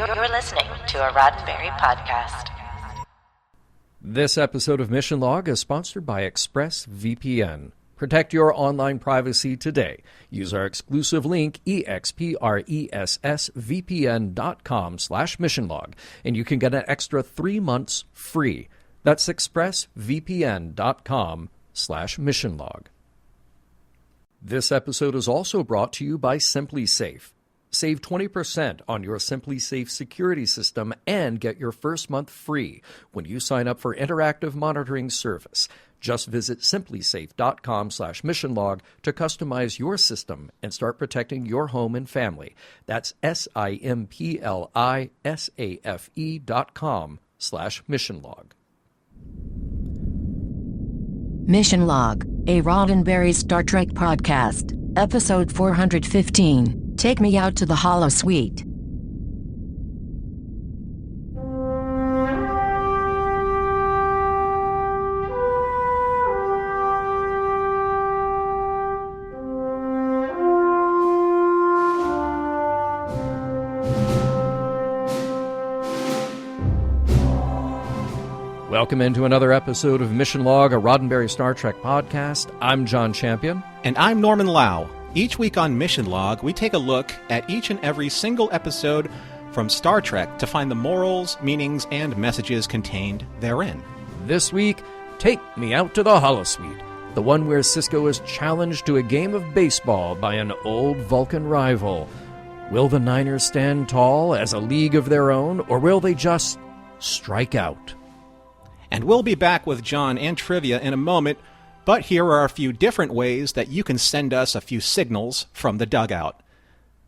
You're listening to a Roddenberry podcast. This episode of Mission Log is sponsored by ExpressVPN. Protect your online privacy today. Use our exclusive link, expressvpn.com/missionlog, and you can get an extra 3 months free. That's expressvpn.com/missionlog. This episode is also brought to you by SimpliSafe. Save 20% on your SimpliSafe security system and get your first month free when you sign up for interactive monitoring service. Just visit simplisafe.com/missionlog to customize your system and start protecting your home and family. That's simplisafe.com/missionlog. Mission Log, a Roddenberry Star Trek podcast, episode 415. Take me out to the Holosuite. Welcome into another episode of Mission Log, a Roddenberry Star Trek podcast. I'm John Champion. And I'm Norman Lau. Each week on Mission Log, we take a look at each and every single episode from Star Trek to find the morals, meanings, and messages contained therein. This week, Take Me Out to the Holosuite, the one where Sisko is challenged to a game of baseball by an old Vulcan rival. Will the Niners stand tall as a league of their own, or will they just strike out? And we'll be back with John and trivia in a moment, but here are a few different ways that you can send us a few signals from the dugout.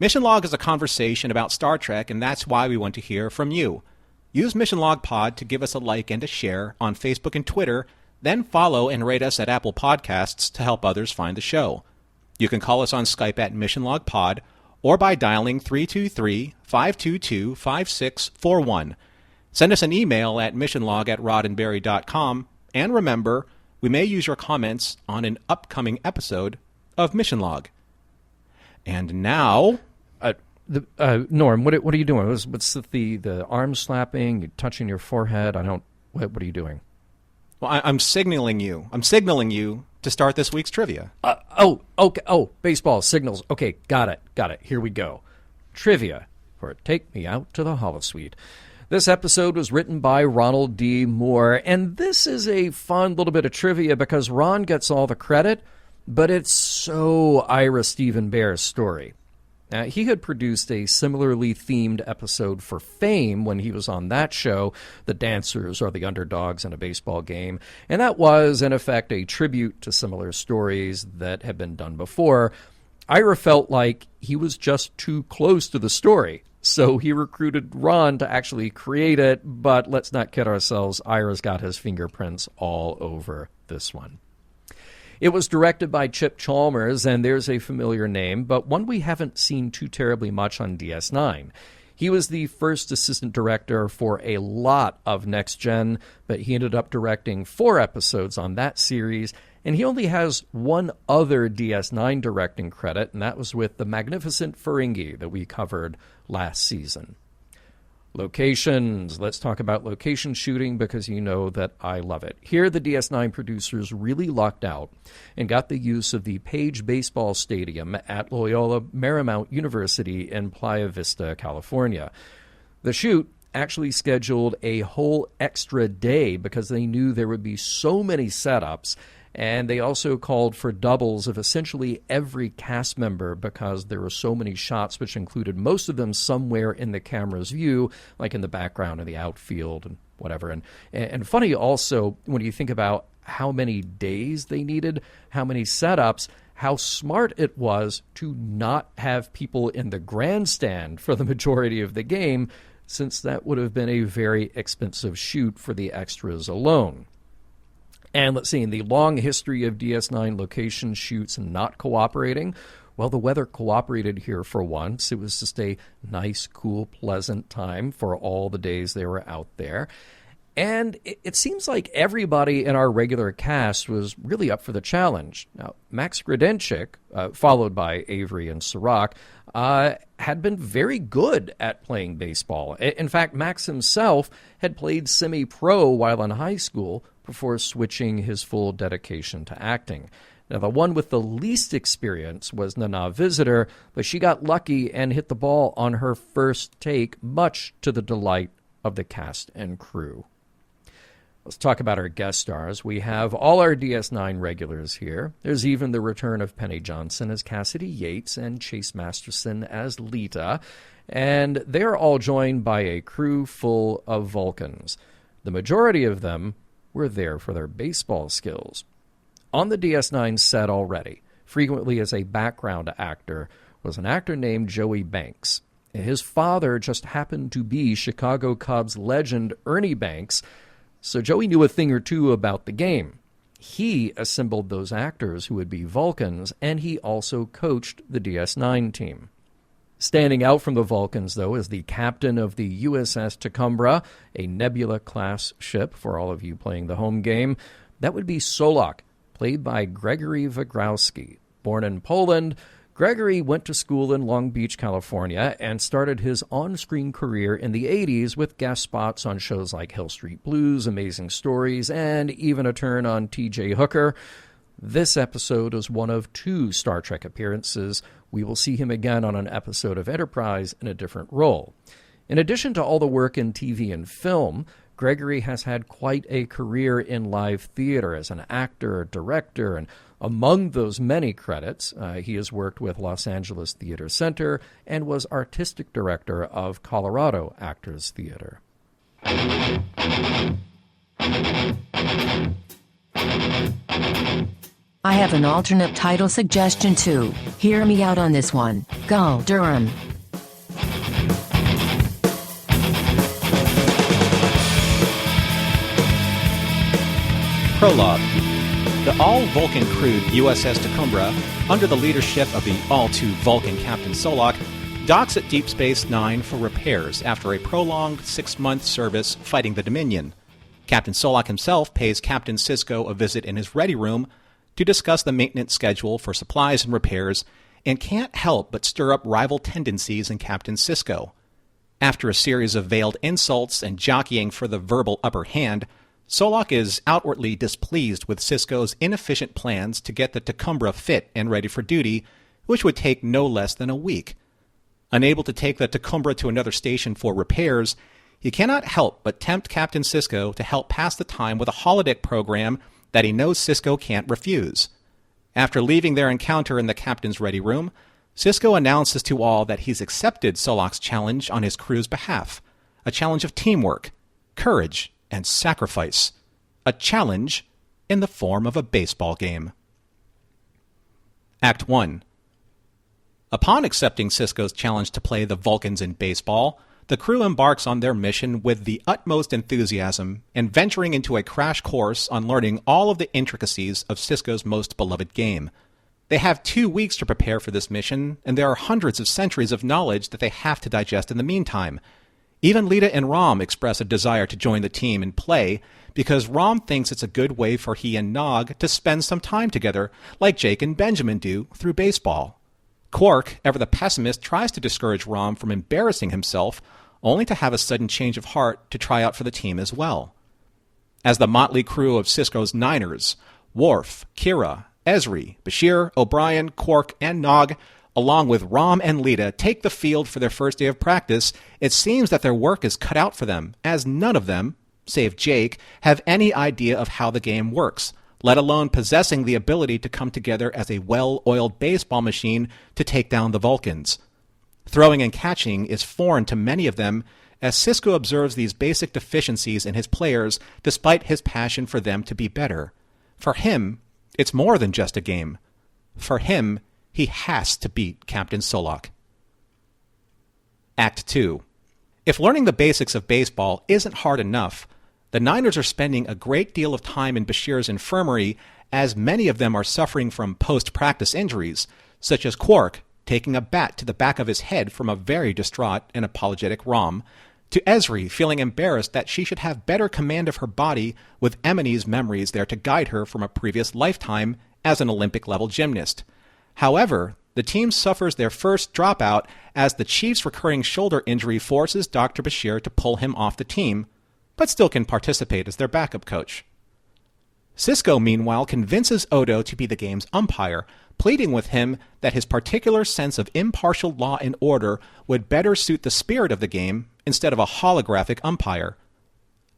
Mission Log is a conversation about Star Trek, and that's why we want to hear from you. Use Mission Log Pod to give us a like and a share on Facebook and Twitter, then follow and rate us at Apple Podcasts to help others find the show. You can call us on Skype at Mission Log Pod or by dialing 323-522-5641. Send us an email at missionlog@roddenberry.com, and remember, we may use your comments on an upcoming episode of Mission Log. And now... Norm, what are you doing? What's the arm slapping, you touching your forehead? What are you doing? Well, I'm signaling you. I'm signaling you to start this week's trivia. Okay. Oh, baseball, signals. Okay, got it. Here we go. Trivia for Take Me Out to the Holosuite. This episode was written by Ronald D. Moore, and this is a fun little bit of trivia because Ron gets all the credit, but it's so Ira Stephen Bear's story. Now, he had produced a similarly themed episode for Fame when he was on that show, The Dancers Are the Underdogs in a Baseball Game, and that was, in effect, a tribute to similar stories that had been done before. Ira felt like he was just too close to the story, so he recruited Ron to actually create it, but let's not kid ourselves, Ira's got his fingerprints all over this one. It was directed by Chip Chalmers, and there's a familiar name, but one we haven't seen too terribly much on DS9. He was the first assistant director for a lot of Next Gen, but he ended up directing 4 episodes on that series, and he only has one other DS9 directing credit, and that was with The Magnificent Ferengi that we covered last season. Locations. Let's talk about location shooting because you know that I love it. Here, the DS9 producers really lucked out and got the use of the Page Baseball Stadium at Loyola Marymount University in Playa Vista, California. The shoot actually scheduled a whole extra day because they knew there would be so many setups, and they also called for doubles of essentially every cast member because there were so many shots, which included most of them somewhere in the camera's view, like in the background in the outfield and whatever. And funny also, when you think about how many days they needed, how many setups, how smart it was to not have people in the grandstand for the majority of the game, since that would have been a very expensive shoot for the extras alone. And let's see, in the long history of DS9 location shoots not cooperating, well, the weather cooperated here for once. It was just a nice, cool, pleasant time for all the days they were out there. And it seems like everybody in our regular cast was really up for the challenge. Now, Max Gradenchik, followed by Avery and Sirach, had been very good at playing baseball. In fact, Max himself had played semi-pro while in high school before switching his full dedication to acting. Now, the one with the least experience was Nana Visitor, but she got lucky and hit the ball on her first take, much to the delight of the cast and crew. Let's talk about our guest stars. We have all our DS9 regulars here. There's even the return of Penny Johnson as Cassidy Yates and Chase Masterson as Lita. And they are all joined by a crew full of Vulcans. The majority of them were there for their baseball skills. On the DS9 set already, frequently as a background actor, was an actor named Joey Banks. His father just happened to be Chicago Cubs legend Ernie Banks, so Joey knew a thing or two about the game. He assembled those actors who would be Vulcans, and he also coached the DS9 team. Standing out from the Vulcans, though, is the captain of the USS Taccumbra, a Nebula-class ship for all of you playing the home game. That would be Solak, played by Gregory Wagrowski. Born in Poland, Gregory went to school in Long Beach, California, and started his on-screen career in the 80s with guest spots on shows like Hill Street Blues, Amazing Stories, and even a turn on T.J. Hooker. This episode is one of 2 Star Trek appearances. We will see him again on an episode of Enterprise in a different role. In addition to all the work in TV and film, Gregory has had quite a career in live theater as an actor, director, and among those many credits, he has worked with Los Angeles Theater Center and was artistic director of Colorado Actors Theater. I have an alternate title suggestion too. Hear me out on this one. Go Durham. Prologue. The all-Vulcan crewed USS Taccumbra, under the leadership of the all-too-Vulcan Captain Solak, docks at Deep Space Nine for repairs after a prolonged 6-month service fighting the Dominion. Captain Solak himself pays Captain Sisko a visit in his ready room to discuss the maintenance schedule for supplies and repairs, and can't help but stir up rival tendencies in Captain Sisko. After a series of veiled insults and jockeying for the verbal upper hand, Solak is outwardly displeased with Sisko's inefficient plans to get the Taccumbra fit and ready for duty, which would take no less than a week. Unable to take the Taccumbra to another station for repairs, he cannot help but tempt Captain Sisko to help pass the time with a holodeck program that he knows Sisko can't refuse. After leaving their encounter in the captain's ready room, Sisko announces to all that he's accepted Solak's challenge on his crew's behalf, a challenge of teamwork, courage, and sacrifice. A challenge in the form of a baseball game. Act 1. Upon accepting Sisko's challenge to play the Vulcans in baseball, the crew embarks on their mission with the utmost enthusiasm and venturing into a crash course on learning all of the intricacies of Sisko's most beloved game. They have 2 weeks to prepare for this mission, and there are hundreds of centuries of knowledge that they have to digest in the meantime. Even Lita and Rom express a desire to join the team and play because Rom thinks it's a good way for he and Nog to spend some time together, like Jake and Benjamin do through baseball. Quark, ever the pessimist, tries to discourage Rom from embarrassing himself, only to have a sudden change of heart to try out for the team as well. As the motley crew of Sisko's Niners, Worf, Kira, Ezri, Bashir, O'Brien, Quark, and Nog, along with Rom and Lita, take the field for their first day of practice, it seems that their work is cut out for them, as none of them, save Jake, have any idea of how the game works, let alone possessing the ability to come together as a well-oiled baseball machine to take down the Vulcans. Throwing and catching is foreign to many of them, as Sisko observes these basic deficiencies in his players despite his passion for them to be better. For him, it's more than just a game. For him, he has to beat Captain Solak. Act 2. If learning the basics of baseball isn't hard enough, the Niners are spending a great deal of time in Bashir's infirmary, as many of them are suffering from post-practice injuries, such as Quark taking a bat to the back of his head from a very distraught and apologetic Rom, to Ezri feeling embarrassed that she should have better command of her body with Emily's memories there to guide her from a previous lifetime as an Olympic-level gymnast. However, the team suffers their first dropout as the Chief's recurring shoulder injury forces Dr. Bashir to pull him off the team, but still can participate as their backup coach. Sisko, meanwhile, convinces Odo to be the game's umpire, pleading with him that his particular sense of impartial law and order would better suit the spirit of the game instead of a holographic umpire.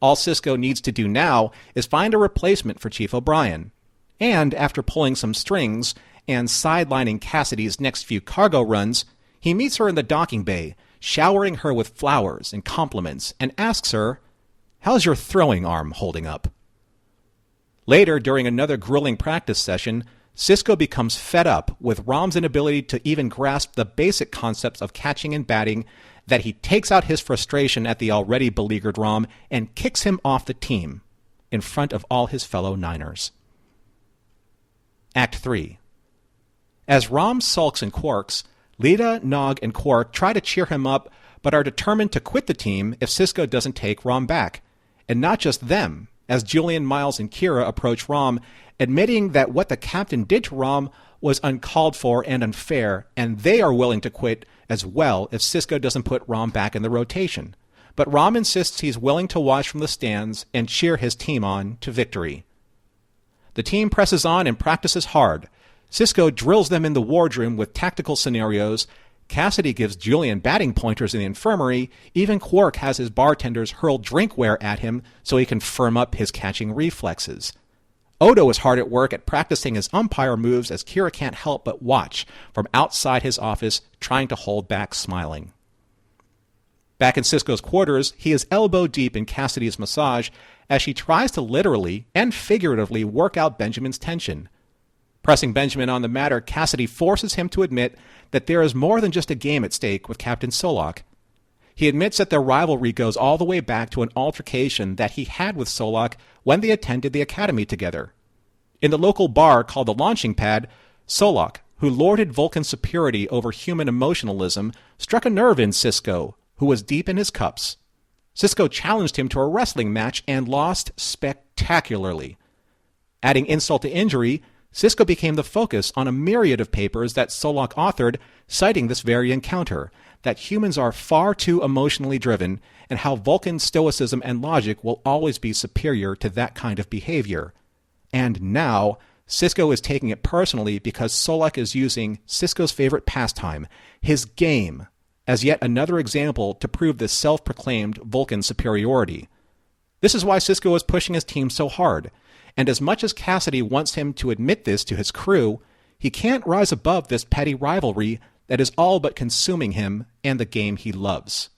All Sisko needs to do now is find a replacement for Chief O'Brien. And after pulling some strings and sidelining Cassidy's next few cargo runs, he meets her in the docking bay, showering her with flowers and compliments, and asks her, "How's your throwing arm holding up?" Later, during another grueling practice session, Sisko becomes fed up with Rom's inability to even grasp the basic concepts of catching and batting that he takes out his frustration at the already beleaguered Rom and kicks him off the team in front of all his fellow Niners. Act 3. As Rom sulks and quirks, Lita, Nog, and Quark try to cheer him up but are determined to quit the team if Sisko doesn't take Rom back. And not just them, as Julian, Miles, and Kira approach Rom, admitting that what the captain did to Rom was uncalled for and unfair, and they are willing to quit as well if Sisko doesn't put Rom back in the rotation. But Rom insists he's willing to watch from the stands and cheer his team on to victory. The team presses on and practices hard. Sisko drills them in the wardroom with tactical scenarios. Cassidy gives Julian batting pointers in the infirmary. Even Quark has his bartenders hurl drinkware at him so he can firm up his catching reflexes. Odo is hard at work at practicing his umpire moves as Kira can't help but watch from outside his office, trying to hold back smiling. Back in Sisko's quarters, he is elbow deep in Cassidy's massage as she tries to literally and figuratively work out Benjamin's tension. Pressing Benjamin on the matter, Cassidy forces him to admit that there is more than just a game at stake with Captain Solak. He admits that their rivalry goes all the way back to an altercation that he had with Solak when they attended the academy together. In the local bar called the Launching Pad, Solak, who lorded Vulcan's superiority over human emotionalism, struck a nerve in Sisko, who was deep in his cups. Sisko challenged him to a wrestling match and lost spectacularly. Adding insult to injury, Sisko became the focus on a myriad of papers that Solak authored, citing this very encounter, that humans are far too emotionally driven, and how Vulcan stoicism and logic will always be superior to that kind of behavior. And now, Sisko is taking it personally because Solak is using Sisko's favorite pastime, his game, as yet another example to prove this self-proclaimed Vulcan superiority. This is why Sisko is pushing his team so hard. And as much as Cassidy wants him to admit this to his crew, he can't rise above this petty rivalry that is all but consuming him and the game he loves.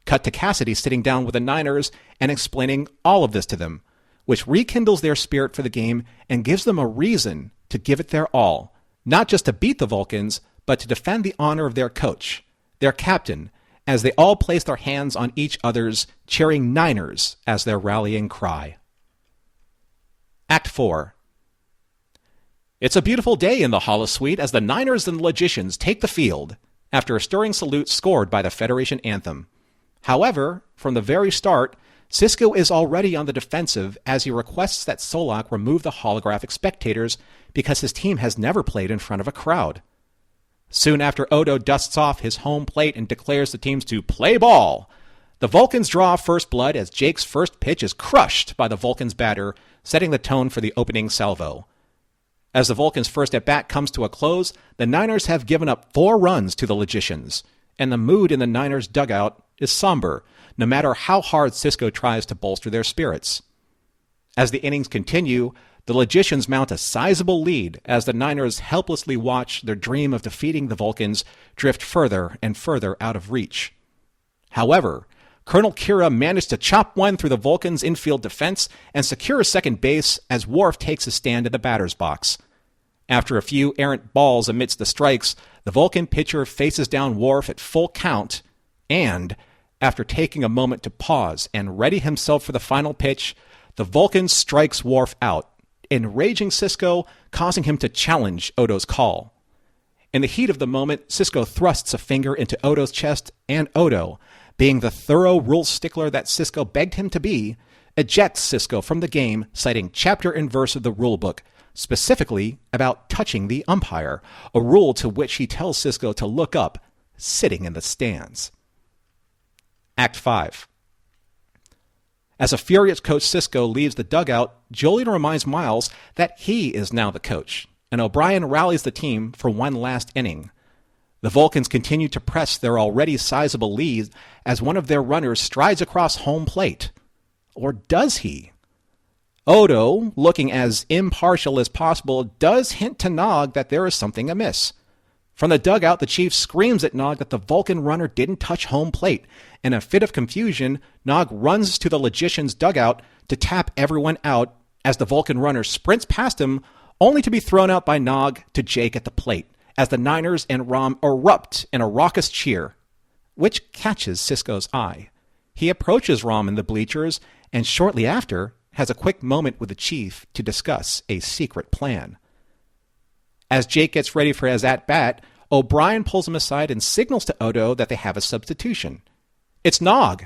Cut to Cassidy sitting down with the Niners and explaining all of this to them, which rekindles their spirit for the game and gives them a reason to give it their all, not just to beat the Vulcans, but to defend the honor of their coach, their captain, as they all place their hands on each other's, cheering Niners as their rallying cry. Act 4. It's a beautiful day in the Holosuite as the Niners and the Logicians take the field after a stirring salute scored by the Federation anthem. However, from the very start, Sisko is already on the defensive as he requests that Solak remove the holographic spectators because his team has never played in front of a crowd. Soon after Odo dusts off his home plate and declares the teams to play ball, the Vulcans draw first blood as Jake's first pitch is crushed by the Vulcans' batter, setting the tone for the opening salvo. As the Vulcans' first at-bat comes to a close, the Niners have given up 4 runs to the Logicians, and the mood in the Niners' dugout is somber, no matter how hard Sisko tries to bolster their spirits. As the innings continue, the Logicians mount a sizable lead as the Niners helplessly watch their dream of defeating the Vulcans drift further and further out of reach. However, Colonel Kira managed to chop one through the Vulcans' infield defense and secure second base as Worf takes a stand in the batter's box. After a few errant balls amidst the strikes, the Vulcan pitcher faces down Worf at full count, and, after taking a moment to pause and ready himself for the final pitch, the Vulcan strikes Worf out, enraging Sisko, causing him to challenge Odo's call. In the heat of the moment, Sisko thrusts a finger into Odo's chest, and Odo, being the thorough rule stickler that Sisko begged him to be, ejects Sisko from the game, citing chapter and verse of the rulebook, specifically about touching the umpire, a rule to which he tells Sisko to look up, sitting in the stands. Act 5. As a furious Coach Sisko leaves the dugout, Julian reminds Miles that he is now the coach, and O'Brien rallies the team for one last inning. The Vulcans continue to press their already sizable lead as one of their runners strides across home plate. Or does he? Odo, looking as impartial as possible, does hint to Nog that there is something amiss. From the dugout, the chief screams at Nog that the Vulcan runner didn't touch home plate. In a fit of confusion, Nog runs to the logician's dugout to tap everyone out as the Vulcan runner sprints past him, only to be thrown out by Nog to Jake at the plate, as the Niners and Rom erupt in a raucous cheer, which catches Sisko's eye. He approaches Rom in the bleachers, and shortly after, has a quick moment with the chief to discuss a secret plan. As Jake gets ready for his at-bat, O'Brien pulls him aside and signals to Odo that they have a substitution. It's Nog,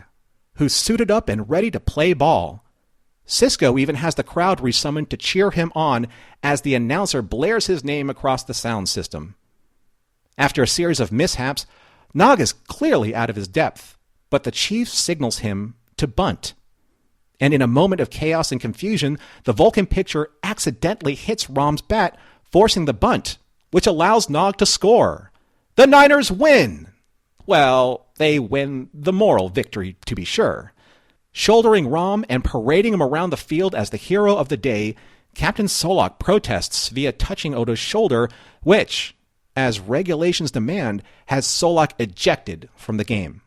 who's suited up and ready to play ball. Sisko even has the crowd resummoned to cheer him on as the announcer blares his name across the sound system. After a series of mishaps, Nog is clearly out of his depth, but the chief signals him to bunt. And in a moment of chaos and confusion, the Vulcan pitcher accidentally hits Rom's bat, forcing the bunt, which allows Nog to score. The Niners win! Well, they win the moral victory, to be sure. Shouldering Rom and parading him around the field as the hero of the day, Captain Solak protests via touching Odo's shoulder, which, as regulations demand, has Solak ejected from the game.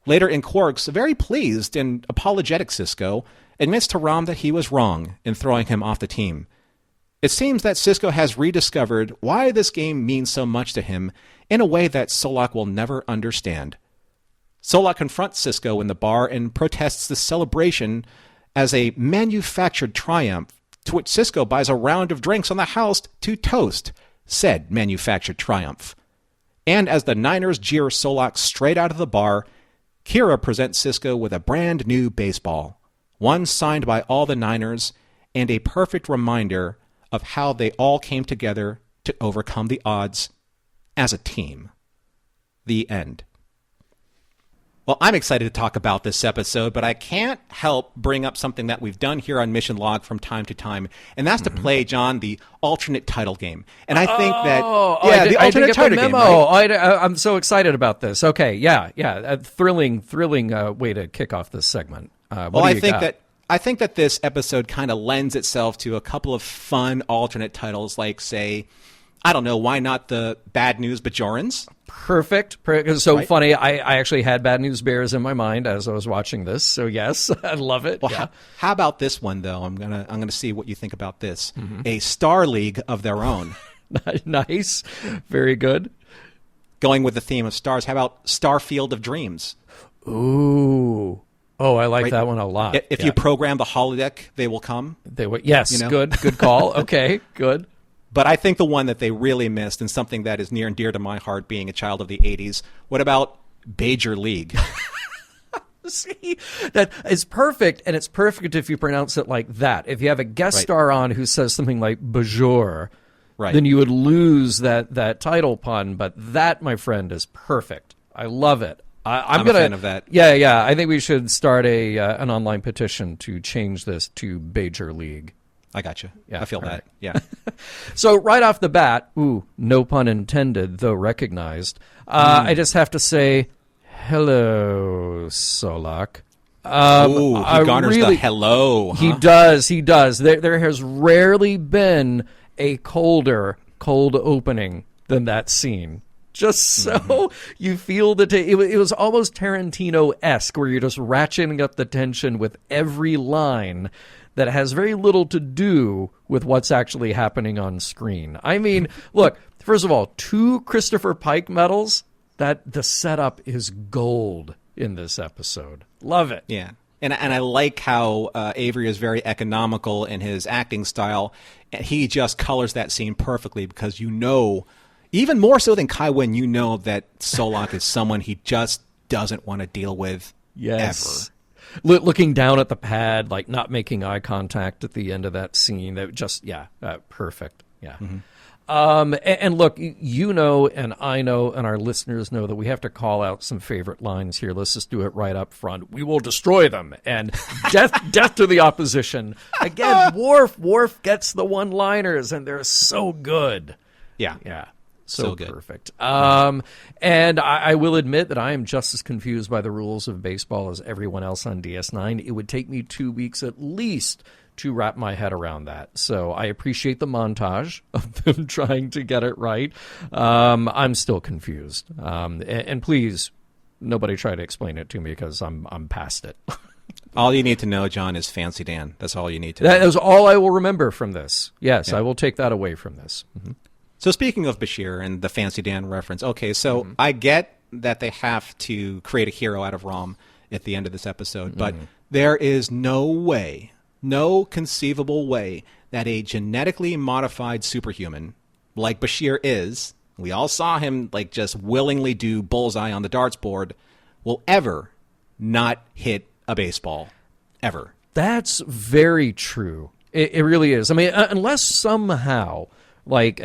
Later in Quark's very pleased and apologetic Sisko admits to Rom that he was wrong in throwing him off the team. It seems that Sisko has rediscovered why this game means so much to him in a way that Solak will never understand. Solak confronts Sisko in the bar and protests the celebration as a manufactured triumph, to which Sisko buys a round of drinks on the house to toast said manufactured triumph. And as the Niners jeer Solak straight out of the bar, Kira presents Sisko with a brand new baseball, one signed by all the Niners, and a perfect reminder of how they all came together to overcome the odds as a team. The end. Well, I'm excited to talk about this episode, but I can't help bring up something that we've done here on Mission Log from time to time, and that's to play, John, the alternate title game. And I think the alternate title game. Right? I'm so excited about this. Okay, a thrilling way to kick off this segment. I think that this episode kind of lends itself to a couple of fun alternate titles, like, say, I don't know, why not the Bad News Bajorans? Perfect. It's so right? funny. I actually had Bad News Bears in my mind as I was watching this. So yes, I love it. Well, yeah. How about this one though? I'm gonna see what you think about this. A Star League of their own. Nice. Very good. Going with the theme of stars. How about Starfield of Dreams? Ooh. Oh, I like that one a lot. If you program the holodeck, they will come. They will. Yes. You know? Good call. Okay. Good. But I think the one that they really missed, and something that is near and dear to my heart being a child of the 80s, what about Bajor League? See, that is perfect, and it's perfect if you pronounce it like that. If you have a guest star on who says something like Bajor, then you would lose that title pun, but that, my friend, is perfect. I love it. I'm a fan of that. Yeah. I think we should start an online petition to change this to Bajor League. I got you. Yeah, I feel that. Right. Yeah. So right off the bat, no pun intended, though recognized, I just have to say, hello, Solak. He garners the hello. Huh? He does. There has rarely been a cold opening than that scene. Just so you feel it was almost Tarantino-esque, where you're just ratcheting up the tension with every line that has very little to do with what's actually happening on screen. I mean, look, first of all, 2 Christopher Pike medals, that the setup is gold in this episode. Love it. Yeah. And I like how Avery is very economical in his acting style. He just colors that scene perfectly because even more so than Kai Wen, that Solak is someone he just doesn't want to deal with Yes. ever. Looking down at the pad, like not making eye contact at the end of that scene. That just, perfect. Yeah. Mm-hmm. And look, you know, and I know, and our listeners know that we have to call out some favorite lines here. Let's just do it right up front. We will destroy them, and death to the opposition. Again, Worf gets the one-liners, and they're so good. Yeah. So good. Perfect. And I will admit that I am just as confused by the rules of baseball as everyone else on DS9. It would take me 2 weeks at least to wrap my head around that. So I appreciate the montage of them trying to get it right. I'm still confused. And please, nobody try to explain it to me because I'm past it. All you need to know, John, is Fancy Dan. That's all you need to know. That is all I will remember from this. Yes, I will take that away from this. Mm-hmm. So speaking of Bashir and the Fancy Dan reference, okay, so I get that they have to create a hero out of Rom at the end of this episode, but there is no way, no conceivable way that a genetically modified superhuman like Bashir is, we all saw him like just willingly do bullseye on the darts board, will ever not hit a baseball. Ever. That's very true. It really is. I mean, unless somehow, like,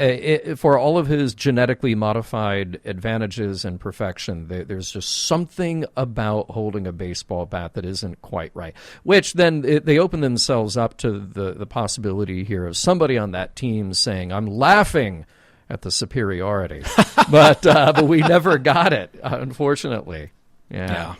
for all of his genetically modified advantages and perfection, there's just something about holding a baseball bat that isn't quite right. Which then they open themselves up to the possibility here of somebody on that team saying, I'm laughing at the superiority. but we never got it, unfortunately. Yeah.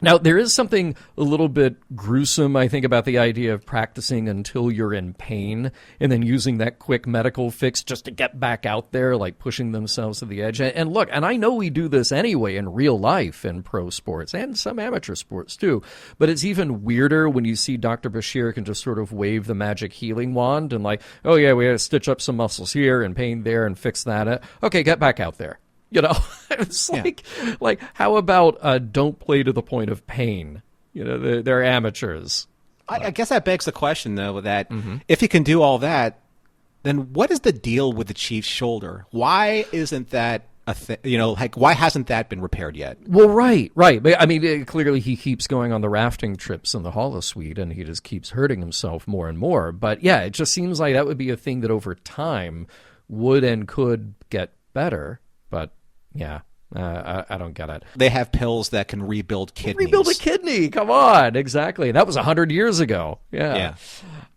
Now, there is something a little bit gruesome, I think, about the idea of practicing until you're in pain and then using that quick medical fix just to get back out there, like pushing themselves to the edge. And look, and I know we do this anyway in real life in pro sports and some amateur sports too, but it's even weirder when you see Dr. Bashir can just sort of wave the magic healing wand and like, oh yeah, we got to stitch up some muscles here and pain there and fix that. Okay, get back out there. You know, it's like, how about don't play to the point of pain? You know, they're amateurs. I guess that begs the question, though, that if he can do all that, then what is the deal with the Chief's shoulder? Why isn't that a thing? You know, like, why hasn't that been repaired yet? Well, right. But, I mean, clearly he keeps going on the rafting trips in the Holosuite, and he just keeps hurting himself more and more. But, yeah, it just seems like that would be a thing that over time would and could get better. But yeah, I don't get it. They have pills that can rebuild kidneys. Rebuild a kidney, come on. Exactly. That was 100 years ago. Yeah.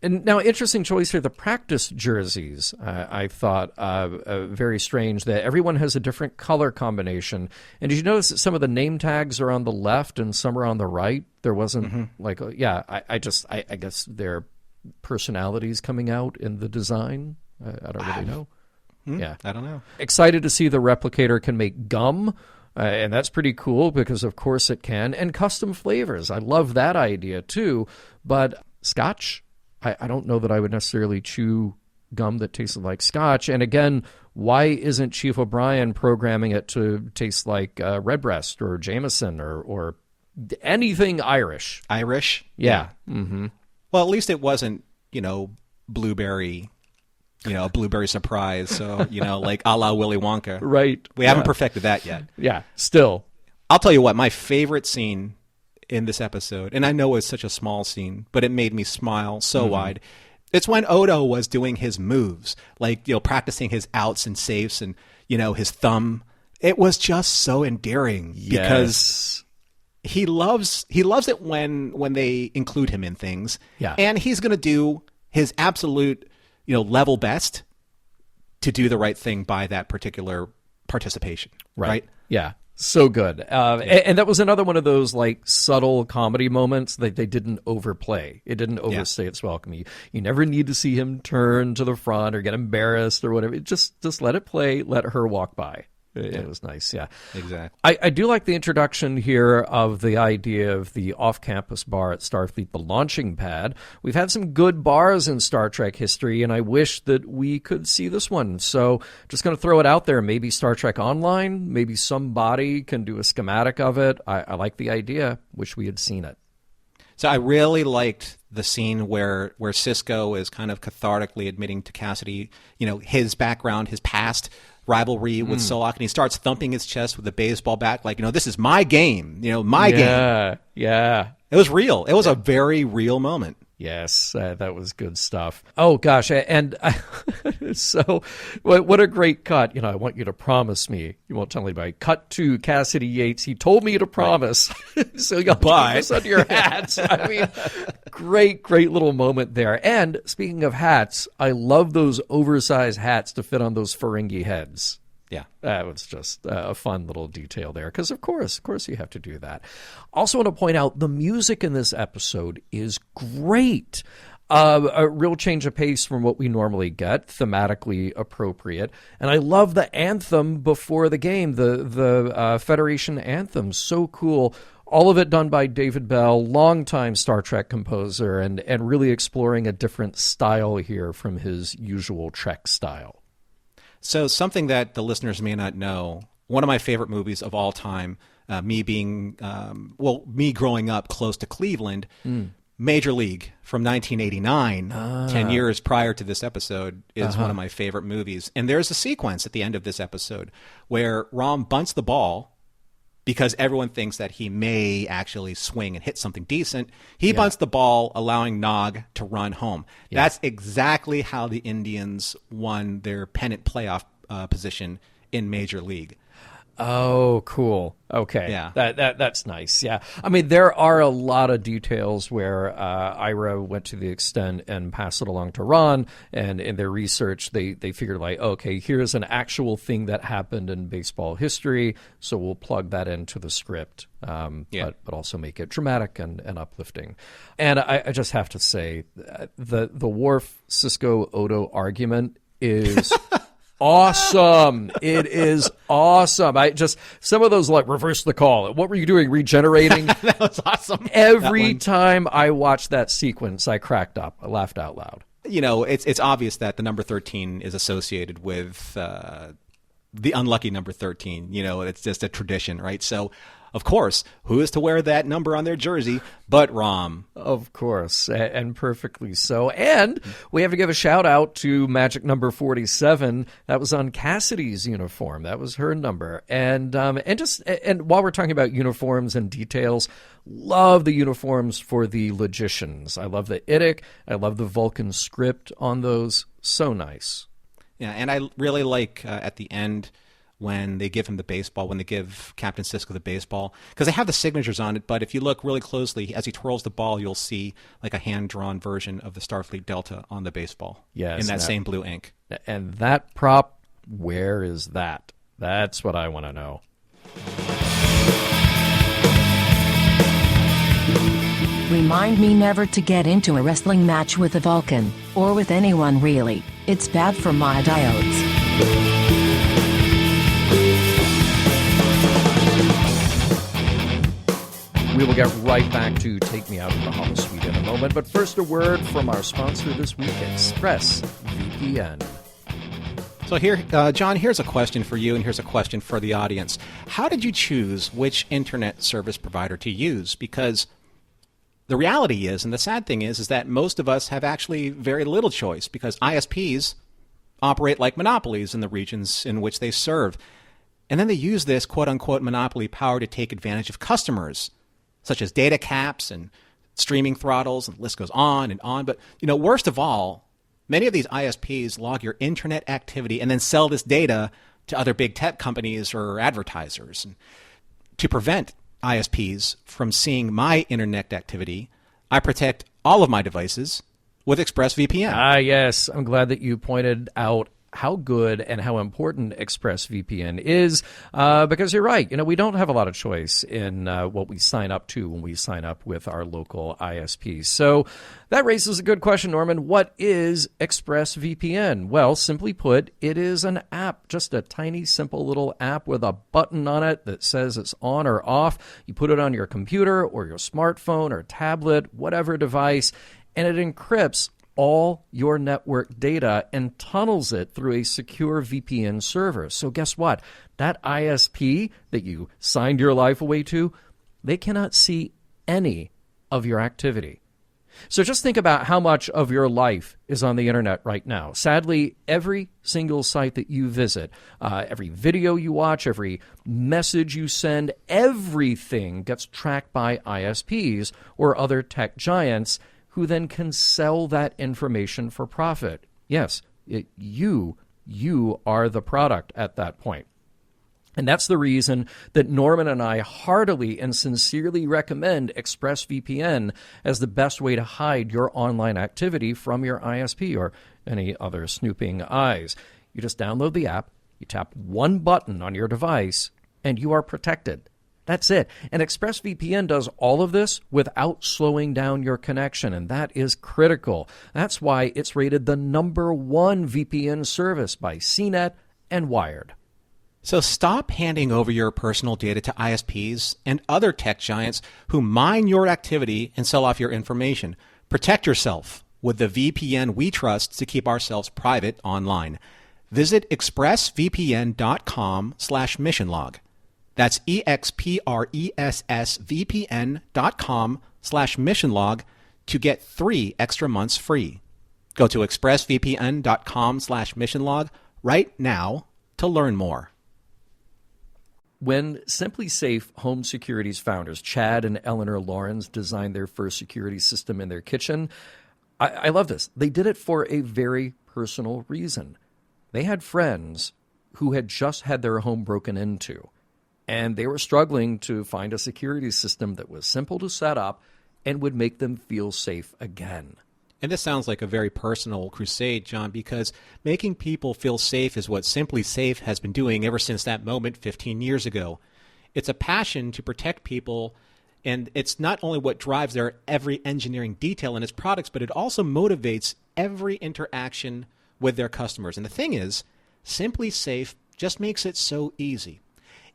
And now, interesting choice here, the practice jerseys. I thought very strange that everyone has a different color combination. And did you notice that some of the name tags are on the left and some are on the right? There wasn't I guess their personalities coming out in the design. I don't really know. Yeah, I don't know. Excited to see the replicator can make gum, and that's pretty cool because, of course, it can. And custom flavors. I love that idea, too. But scotch, I don't know that I would necessarily chew gum that tasted like scotch. And again, why isn't Chief O'Brien programming it to taste like Redbreast or Jameson or anything Irish? Irish? Yeah. Mm-hmm. Well, at least it wasn't, blueberry... a blueberry surprise, so, like a la Willy Wonka. Right. We haven't perfected that yet. Yeah, still. I'll tell you what, my favorite scene in this episode, and I know it's such a small scene, but it made me smile so wide. It's when Odo was doing his moves, like, practicing his outs and safes and, his thumb. It was just so endearing because he loves it when they include him in things. Yeah. And he's going to do his absolute level best to do the right thing by that particular participation. Right? Yeah. So good. And that was another one of those like subtle comedy moments that they didn't overplay. It didn't overstay its welcome. You never need to see him turn to the front or get embarrassed or whatever. Just let it play. Let her walk by. It was nice, yeah. Exactly. I do like the introduction here of the idea of the off-campus bar at Starfleet, the launching pad. We've had some good bars in Star Trek history, and I wish that we could see this one. So just going to throw it out there. Maybe Star Trek Online. Maybe somebody can do a schematic of it. I like the idea. Wish we had seen it. So I really liked the scene where Sisko is kind of cathartically admitting to Cassidy, his background, his past, rivalry with Solak, and he starts thumping his chest with a baseball bat, like, this is my game, my game. Yeah. It was real. It was a very real moment. Yes, that was good stuff. Oh, gosh. And so what a great cut. I want you to promise me. You won't tell anybody. Cut to Cassidy Yates. He told me to promise. Right. So you'll put this under your hats. I mean, great little moment there. And speaking of hats, I love those oversized hats to fit on those Ferengi heads. Yeah. That was just a fun little detail there because, of course you have to do that. Also want to point out the music in this episode is great. A real change of pace from what we normally get, thematically appropriate. And I love the anthem before the game, the Federation anthem. So cool. All of it done by David Bell, longtime Star Trek composer, and really exploring a different style here from his usual Trek style. So something that the listeners may not know, one of my favorite movies of all time, me growing up close to Cleveland, Major League from 1989, 10 years prior to this episode, is one of my favorite movies. And there's a sequence at the end of this episode where Rom bunts the ball because everyone thinks that he may actually swing and hit something decent. He bunts the ball, allowing Nog to run home. Yeah. That's exactly how the Indians won their pennant playoff position in Major League. Oh, cool. Okay. Yeah. That's nice. Yeah. I mean, there are a lot of details where Ira went to the extent and passed it along to Ron, and in their research, they figured like, okay, here's an actual thing that happened in baseball history, so we'll plug that into the script, but also make it dramatic and uplifting. And I just have to say, the Worf Sisko Odo argument is awesome. It is awesome. Some of those like reverse the call. What were you doing? Regenerating? That was awesome. Every time I watched that sequence, I cracked up. I laughed out loud. It's obvious that the number 13 is associated with the unlucky number 13. It's just a tradition, right? So, of course, who is to wear that number on their jersey but Rom? Of course, and perfectly so. And we have to give a shout out to magic number 47. That was on Cassidy's uniform. That was her number. And while we're talking about uniforms and details, love the uniforms for the logicians. I love the Idic. I love the Vulcan script on those. So nice. Yeah, and I really like at the end when they give him the baseball, when they give Captain Sisko the baseball, because they have the signatures on it, but if you look really closely, as he twirls the ball, you'll see like a hand-drawn version of the Starfleet Delta on the baseball. Yes, in that same blue ink. And that prop, where is that? That's what I want to know. Remind me never to get into a wrestling match with a Vulcan, or with anyone really. It's bad for my diodes. We will get right back to Take Me Out of the Holosuite in a moment, but first a word from our sponsor this week, ExpressVPN. So here, John, here's a question for you, and here's a question for the audience. How did you choose which internet service provider to use? Because the reality is, and the sad thing is that most of us have actually very little choice because ISPs operate like monopolies in the regions in which they serve. And then they use this quote-unquote monopoly power to take advantage of customers, such as data caps and streaming throttles, and the list goes on and on. But, worst of all, many of these ISPs log your internet activity and then sell this data to other big tech companies or advertisers. And to prevent ISPs from seeing my internet activity, I protect all of my devices with ExpressVPN. Ah, yes. I'm glad that you pointed out how good and how important ExpressVPN is, because you're right. We don't have a lot of choice in what we sign up to when we sign up with our local ISP. So that raises a good question, Norman. What is ExpressVPN? Well, simply put, it is an app, just a tiny, simple little app with a button on it that says it's on or off. You put it on your computer or your smartphone or tablet, whatever device, and it encrypts all your network data and tunnels it through a secure VPN server. So guess what? That ISP that you signed your life away to, they cannot see any of your activity. So just think about how much of your life is on the internet right now. Sadly, every single site that you visit, every video you watch, every message you send, everything gets tracked by ISPs or other tech giants who then can sell that information for profit. Yes, you are the product at that point. And that's the reason that Norman and I heartily and sincerely recommend ExpressVPN as the best way to hide your online activity from your ISP or any other snooping eyes. You just download the app, you tap one button on your device, and you are protected. That's it. And ExpressVPN does all of this without slowing down your connection, and that is critical. That's why it's rated the #1 VPN service by CNET and Wired. So stop handing over your personal data to ISPs and other tech giants who mine your activity and sell off your information. Protect yourself with the VPN we trust to keep ourselves private online. Visit expressvpn.com/missionlog. That's expressvpn.com/missionlog to get 3 extra months free. Go to expressvpn.com/missionlog right now to learn more. When Simply Safe Home Security's founders, Chad and Eleanor Lawrence, designed their first security system in their kitchen, I love this. They did it for a very personal reason. They had friends who had just had their home broken into, and they were struggling to find a security system that was simple to set up and would make them feel safe again. And this sounds like a very personal crusade, John, because making people feel safe is what Simply Safe has been doing ever since that moment 15 years ago. It's a passion to protect people, and it's not only what drives their every engineering detail in its products, but it also motivates every interaction with their customers. And the thing is, Simply Safe just makes it so easy.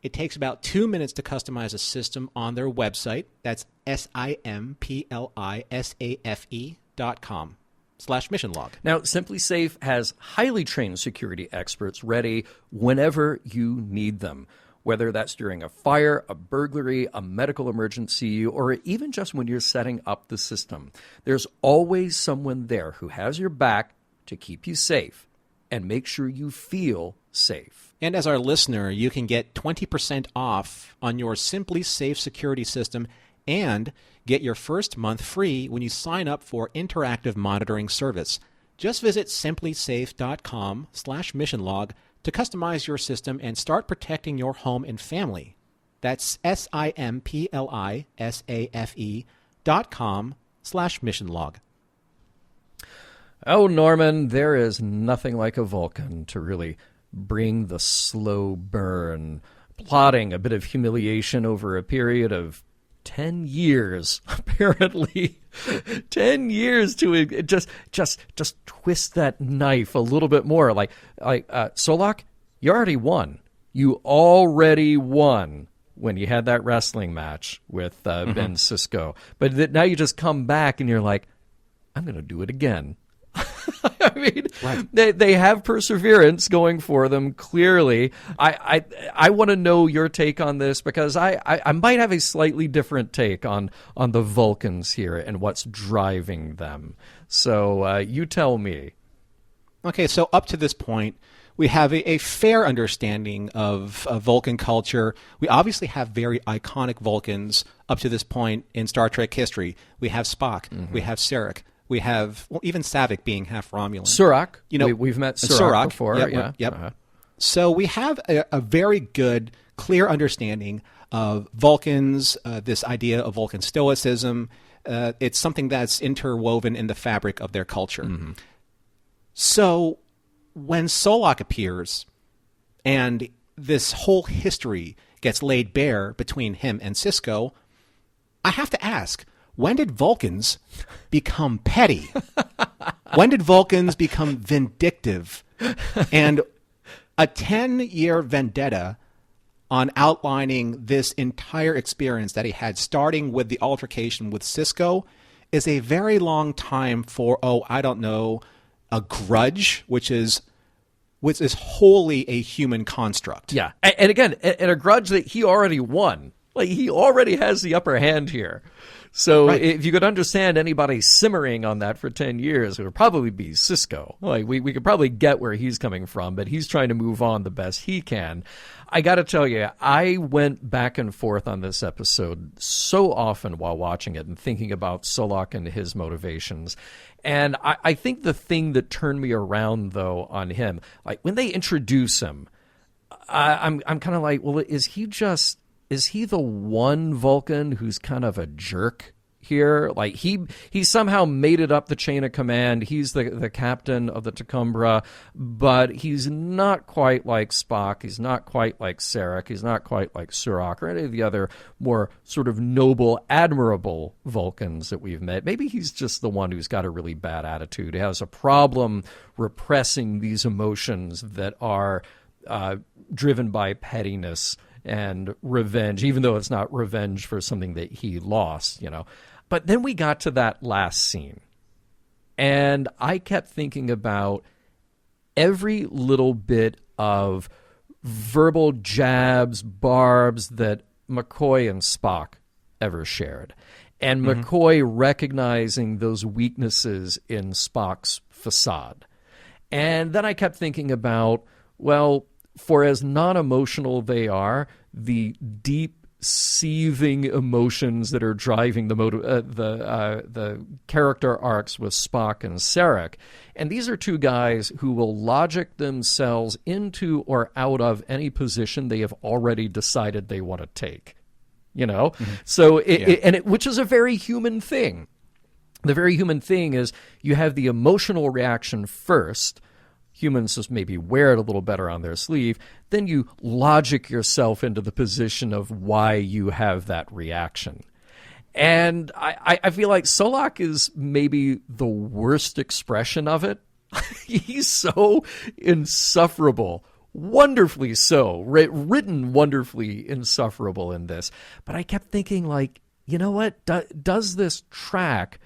It takes about 2 minutes to customize a system on their website. That's simplisafe.com/missionlog. Now, Simply Safe has highly trained security experts ready whenever you need them, whether that's during a fire, a burglary, a medical emergency, or even just when you're setting up the system. There's always someone there who has your back to keep you safe and make sure you feel safe. And as our listener, you can get 20% off on your Simply Safe security system and get your first month free when you sign up for interactive monitoring service. Just visit simplisafe.com/missionlog to customize your system and start protecting your home and family. That's simplisafe.com/missionlog. Oh, Norman, there is nothing like a Vulcan to really bring the slow burn, plotting a bit of humiliation over a period of 10 years, apparently. 10 years to just twist that knife a little bit more. Like Solak, you already won. You already won when you had that wrestling match with Ben Sisko. But now you just come back and you're like, I'm going to do it again. I mean, right. They have perseverance going for them, clearly. I want to know your take on this because I might have a slightly different take on the Vulcans here and what's driving them. So you tell me. Okay, so up to this point, we have a fair understanding of Vulcan culture. We obviously have very iconic Vulcans up to this point in Star Trek history. We have Spock. We have Sarek. We have, even Savick being half Romulan. Surak. We've met Surak before. Yep. So we have a very good, clear understanding of Vulcans, this idea of Vulcan stoicism. It's something that's interwoven in the fabric of their culture. So when Solak appears and this whole history gets laid bare between him and Sisko, I have to ask, when did Vulcans become petty? When did Vulcans become vindictive? And a 10-year vendetta on outlining this entire experience that he had, starting with the altercation with Sisko, is a very long time for, a grudge, which is wholly a human construct. Yeah. And again, and a grudge that he already won. Like, he already has the upper hand here. So Right. if you could understand anybody simmering on that for 10 years, it would probably be Sisko. Like we could probably get where he's coming from, but he's trying to move on the best he can. I got to tell you, I went back and forth on this episode so often while watching it and thinking about Solak and his motivations. And I think the thing that turned me around, though, on him, like when they introduce him, I'm kind of like, well, is he the one Vulcan who's kind of a jerk here? Like he somehow made it up the chain of command. He's the captain of the Tekumbra, but he's not quite like Spock. He's not quite like Sarek. He's not quite like Surak or any of the other more sort of noble, admirable Vulcans that we've met. Maybe he's just the one who's got a really bad attitude. He has a problem repressing these emotions that are driven by pettiness and revenge, even though it's not revenge for something that he lost, But then we got to that last scene, and I kept thinking about every little bit of verbal jabs, barbs that McCoy and Spock ever shared. And McCoy recognizing those weaknesses in Spock's facade. And then I kept thinking about, well, for as non-emotional they are, the deep, seething emotions that are driving the character arcs with Spock and Sarek. And these are two guys who will logic themselves into or out of any position they have already decided they want to take. So which is a very human thing. The very human thing is you have the emotional reaction first. Humans just maybe wear it a little better on their sleeve. Then you logic yourself into the position of why you have that reaction. And I feel like Solak is maybe the worst expression of it. He's so insufferable, wonderfully so, written wonderfully insufferable in this. But I kept thinking, like, you know what? Does this track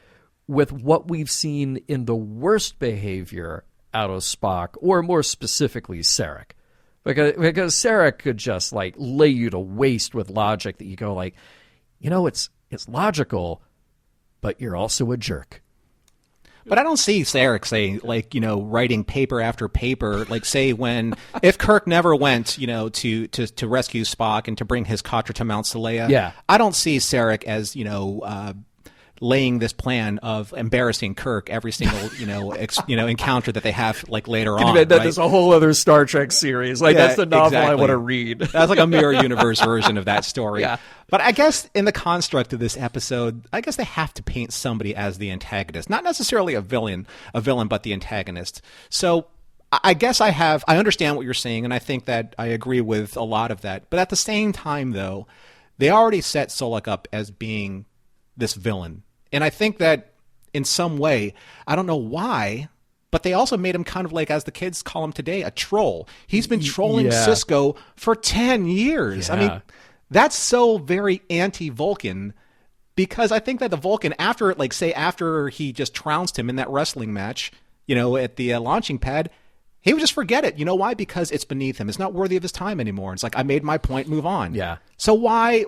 with what we've seen in the worst behavior out of Spock, or more specifically Sarek? Because Sarek could just like lay you to waste with logic that you go like, it's logical, but you're also a jerk. But I don't see Sarek say, like, writing paper after paper, like, say, if Kirk never went, to rescue Spock and to bring his Katra to Mount Seleia. Yeah. I don't see Sarek as, laying this plan of embarrassing Kirk every single, encounter that they have, like, later on. That's a whole other Star Trek series. Like, that's the novel exactly. I want to read. That's like a mirror universe version of that story. Yeah. But I guess in the construct of this episode, I guess they have to paint somebody as the antagonist. Not necessarily a villain, but the antagonist. So I guess I understand what you're saying, and I think that I agree with a lot of that. But at the same time, though, they already set Solak up as being this villain. And I think that in some way, I don't know why, but they also made him kind of like, as the kids call him today, a troll. He's been trolling Sisko for 10 years. Yeah. I mean, that's so very anti-Vulcan, because I think that the Vulcan, after he just trounced him in that wrestling match, at the launching pad, he would just forget it. You know why? Because it's beneath him. It's not worthy of his time anymore. It's like, I made my point, move on. Yeah. So why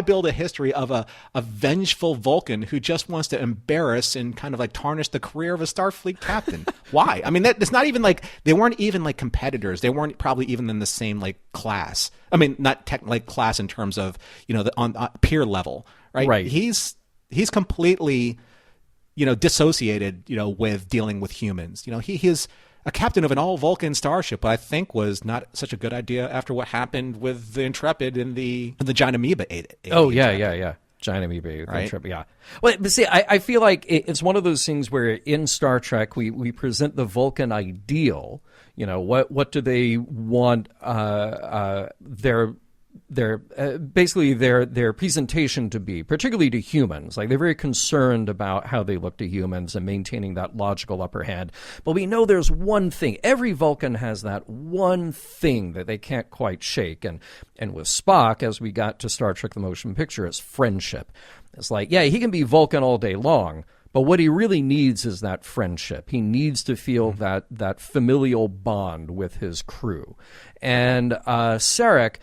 build a history of a vengeful Vulcan who just wants to embarrass and kind of like tarnish the career of a Starfleet captain? Why? I mean, it's not even like, they weren't even like competitors. They weren't probably even in the same like class. I mean, not like class in terms of, on peer level, right? Right. He's completely, dissociated, with dealing with humans. He is a captain of an all-Vulcan starship, I think, was not such a good idea after what happened with the Intrepid in the giant amoeba ate. Yeah. Giant amoeba, right? Intrepid, yeah. Well, but see, I feel like it's one of those things where in Star Trek we present the Vulcan ideal. What do they want their presentation to be, particularly to humans. Like, they're very concerned about how they look to humans and maintaining that logical upper hand. But we know there's one thing. Every Vulcan has that one thing that they can't quite shake. And with Spock, as we got to Star Trek The Motion Picture, it's friendship. It's like, yeah, he can be Vulcan all day long, but what he really needs is that friendship. He needs to feel that familial bond with his crew. And Sarek,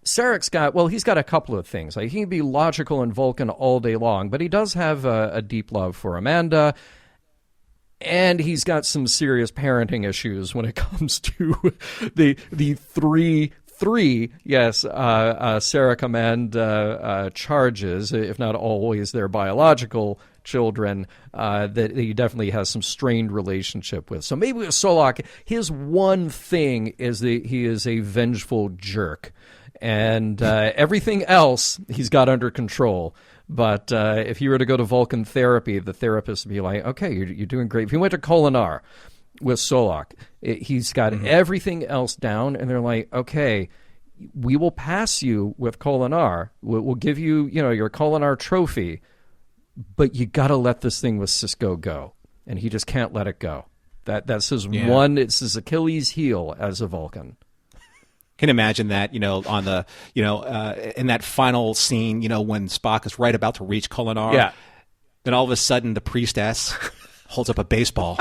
Sarek's he's got a couple of things. Like, he can be logical and Vulcan all day long, but he does have a deep love for Amanda, and he's got some serious parenting issues when it comes to the three Sarek Amanda charges, if not always their biological children, that he definitely has some strained relationship with. So maybe with Solak, his one thing is that he is a vengeful jerk, and everything else he's got under control. But if you were to go to Vulcan therapy, the therapist would be like, okay, you're doing great. If you went to Kolinar with Solak, he's got everything else down, and they're like, okay, we will pass you with Kolinar. We'll give you, your Kolinar trophy, but you got to let this thing with Sisko go. And he just can't let it go. That's his one, it's his Achilles heel as a Vulcan. Can imagine that, on the, in that final scene, when Spock is right about to reach Kolinar. Yeah. Then all of a sudden the priestess holds up a baseball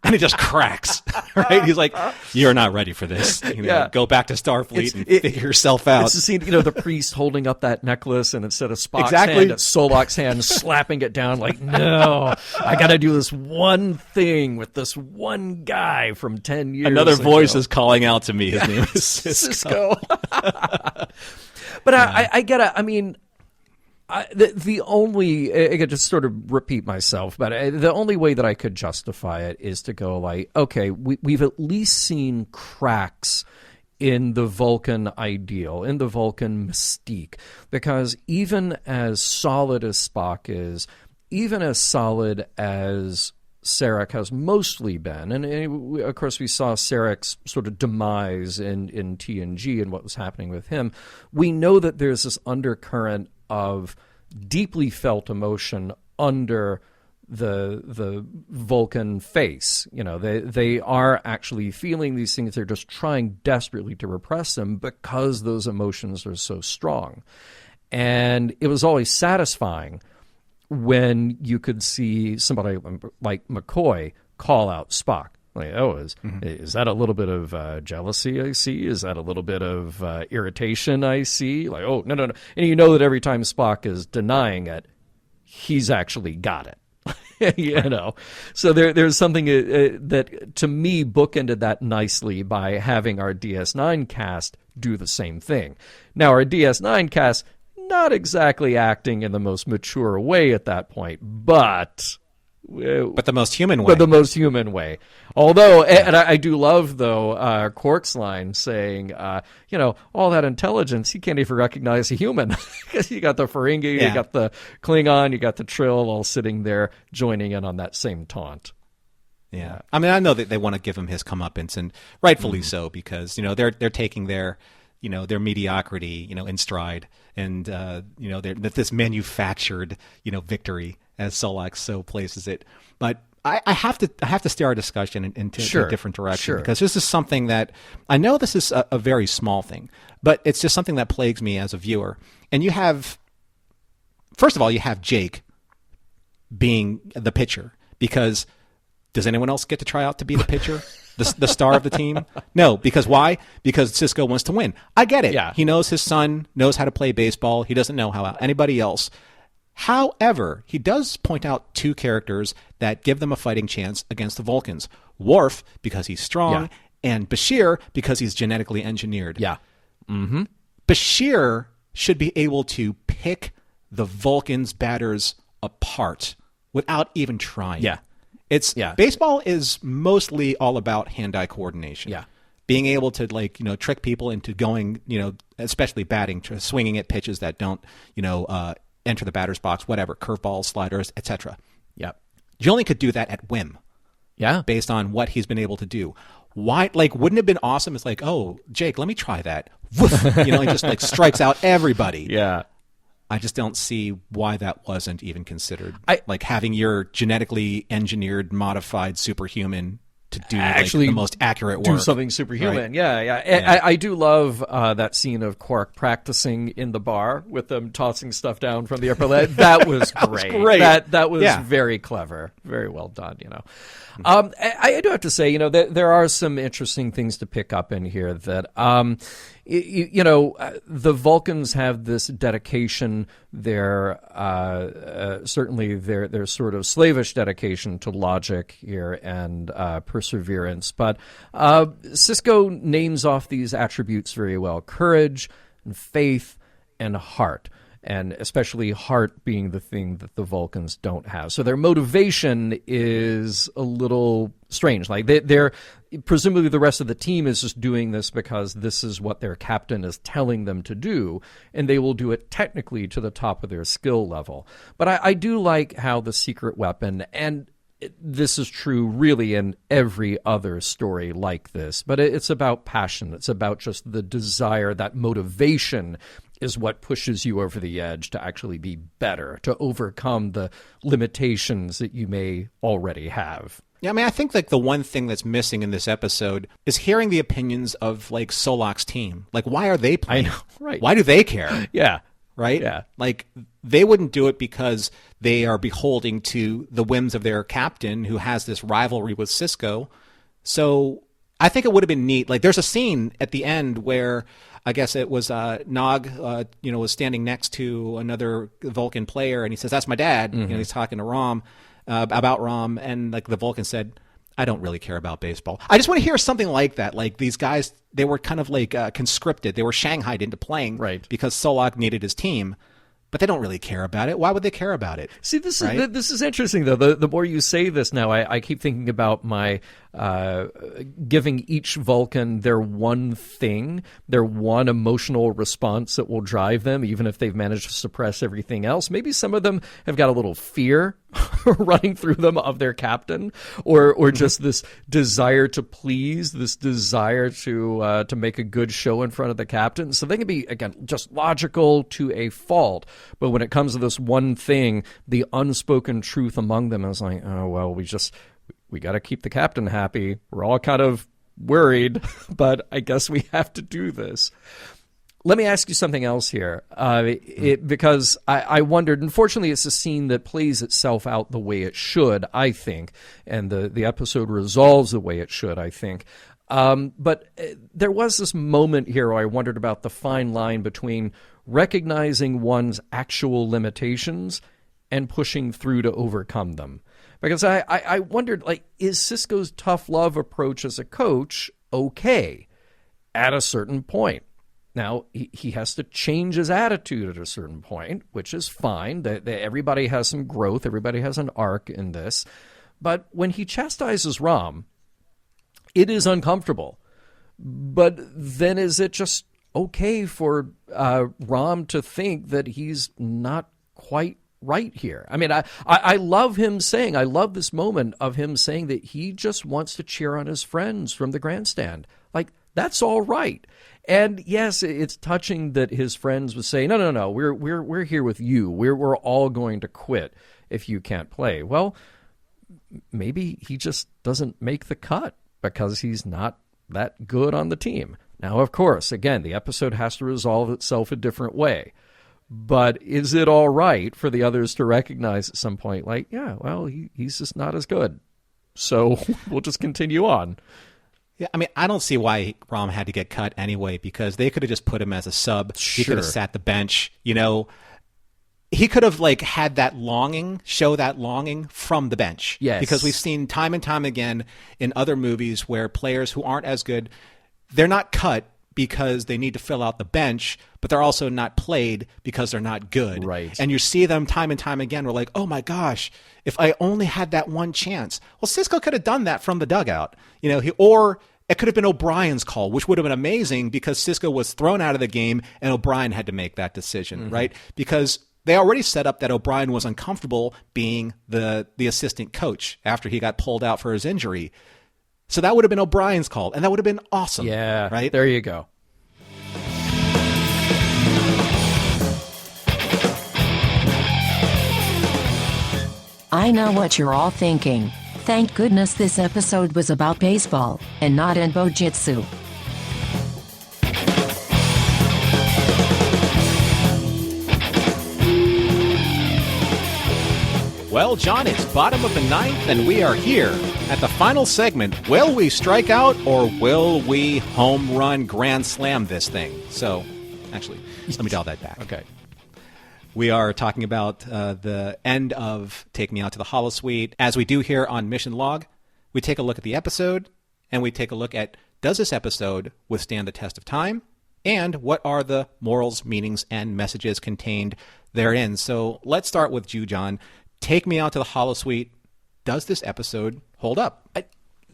and it just cracks, right? He's like, you're not ready for this. Go back to Starfleet and figure yourself out. It's the scene, the priest holding up that necklace, and instead of Spock's hand, it's Solak's hand slapping it down like, no, I got to do this one thing with this one guy from 10 years Another ago. voice is calling out to me. His name is Sisko. But I get it. I mean, the only, I could just sort of repeat myself, but the only way that I could justify it is to go like, okay, we've at least seen cracks in the Vulcan ideal, in the Vulcan mystique, because even as solid as Spock is, even as solid as Sarek has mostly been, and of course we saw Sarek's sort of demise in TNG and what was happening with him, we know that there's this undercurrent of deeply felt emotion under the Vulcan face. They are actually feeling these things. They're just trying desperately to repress them because those emotions are so strong. And it was always satisfying when you could see somebody like McCoy call out Spock. Like, is that a little bit of jealousy I see? Is that a little bit of irritation I see? Like, oh, no. And you know that every time Spock is denying it, he's actually got it. So there's something that, to me, bookended that nicely by having our DS9 cast do the same thing. Now, our DS9 cast, not exactly acting in the most mature way at that point, but the most human way. But the most human way. Although, and I do love, though, Quark's line saying, all that intelligence, he can't even recognize a human. Because you got the Ferengi, you got the Klingon, you got the Trill all sitting there joining in on that same taunt. Yeah. I mean, I know that they want to give him his comeuppance, and rightfully so, because, they're taking their mediocrity, in stride, and, this manufactured, victory, as Solak so places it. But I have to steer our discussion into a different direction, because this is something that, I know this is a very small thing, but it's just something that plagues me as a viewer. And first of all, you have Jake being the pitcher, because does anyone else get to try out to be the pitcher? The star of the team? No, because why? Because Sisko wants to win. I get it. Yeah. He knows his son knows how to play baseball. He doesn't know how anybody else. However, he does point out two characters that give them a fighting chance against the Vulcans. Worf, because he's strong, and Bashir, because he's genetically engineered. Yeah. Mm-hmm. Bashir should be able to pick the Vulcans' batters apart without even trying. Yeah. Baseball is mostly all about hand-eye coordination. Yeah. Being able to trick people into going, especially batting, swinging at pitches that don't, enter the batter's box, whatever, curveballs, sliders, etc. Yep. Jolie could do that at whim. Yeah. Based on what he's been able to do. Why? Wouldn't it have been awesome? It's like, oh, Jake, let me try that. He just strikes out everybody. Yeah. I just don't see why that wasn't even considered. Having your genetically engineered, modified superhuman to do the most accurate work. Do something superhuman. Right. Yeah. I do love that scene of Quark practicing in the bar with them tossing stuff down from the upper ledge. That was great. That was very clever. Very well done, I do have to say, there are some interesting things to pick up in here that, The Vulcans have this dedication, certainly their sort of slavish dedication to logic here and perseverance. But Sisko names off these attributes very well: courage and faith and heart. And especially heart being the thing that the Vulcans don't have. So their motivation is a little strange. Like they're presumably the rest of the team is just doing this because this is what their captain is telling them to do, and they will do it technically to the top of their skill level. But I do like how the secret weapon, and this is true really in every other story like this, but it's about passion. It's about just the desire, that motivation is what pushes you over the edge to actually be better, to overcome the limitations that you may already have. Yeah, I mean, I think like the one thing that's missing in this episode is hearing the opinions of like Solok's team. Like, why are they playing? I know, right? Why do they care? Yeah. Right? Yeah. Like, they wouldn't do it because they are beholding to the whims of their captain who has this rivalry with Sisko. So I think it would have been neat. Like, there's a scene at the end where I guess it was Nog, was standing next to another Vulcan player, and he says, "That's my dad." Mm-hmm. He's talking to Rom about Rom, and like the Vulcan said, "I don't really care about baseball." I just want to hear something like that. Like these guys, they were kind of like conscripted. They were shanghaied into playing because Solok needed his team. But they don't really care about it. Why would they care about it? See, this is interesting, though. The more you say this now, I keep thinking about my giving each Vulcan their one thing, their one emotional response that will drive them, even if they've managed to suppress everything else. Maybe some of them have got a little fear running through them of their captain, or just this desire to please, this desire to make a good show in front of the captain. So they can be, again, just logical to a fault. But when it comes to this one thing, the unspoken truth among them is like, oh, well, we got to keep the captain happy. We're all kind of worried, but I guess we have to do this. Let me ask you something else here, because I wondered, unfortunately, it's a scene that plays itself out the way it should, I think, and the episode resolves the way it should, I think. But there was this moment here where I wondered about the fine line between recognizing one's actual limitations and pushing through to overcome them. Because I wondered, like, is Sisko's tough love approach as a coach okay at a certain point? Now, he has to change his attitude at a certain point, which is fine. Everybody has some growth. Everybody has an arc in this. But when he chastises Rom, it is uncomfortable. But then is it just okay for Rom to think that he's not quite right here? I mean, I love him saying, I love this moment of him saying that he just wants to cheer on his friends from the grandstand. Like, that's all right. And yes, it's touching that his friends would say, no, we're here with you. We're all going to quit if you can't play. Well, maybe he just doesn't make the cut because he's not that good on the team. Now, of course, again, the episode has to resolve itself a different way. But is it all right for the others to recognize at some point, like, yeah, well, he's just not as good, so we'll just continue on? Yeah, I mean, I don't see why Rom had to get cut anyway, because they could have just put him as a sub. Sure. He could have sat the bench, He could have had that longing, show that longing from the bench. Yes. Because we've seen time and time again in other movies where players who aren't as good, they're not cut because they need to fill out the bench, but they're also not played because they're not good. Right. And you see them time and time again. We're like, oh my gosh, if I only had that one chance. Well, Sisko could have done that from the dugout, or it could have been O'Brien's call, which would have been amazing because Sisko was thrown out of the game and O'Brien had to make that decision, right? Because they already set up that O'Brien was uncomfortable being the assistant coach after he got pulled out for his injury. So that would have been O'Brien's call, and that would have been awesome. Yeah, right? There you go. I know what you're all thinking. Thank goodness this episode was about baseball, and not in Bojitsu. Well, John, it's bottom of the ninth, and we are here At the final segment, will we strike out or will we home run grand slam this thing? So, actually, let me dial that back. Okay. We are talking about the end of Take Me Out to the Holosuite. As we do here on Mission Log, we take a look at the episode, and we take a look at, does this episode withstand the test of time? And what are the morals, meanings, and messages contained therein? So let's start with you, John. Take Me Out to the Holosuite. Does this episode hold up?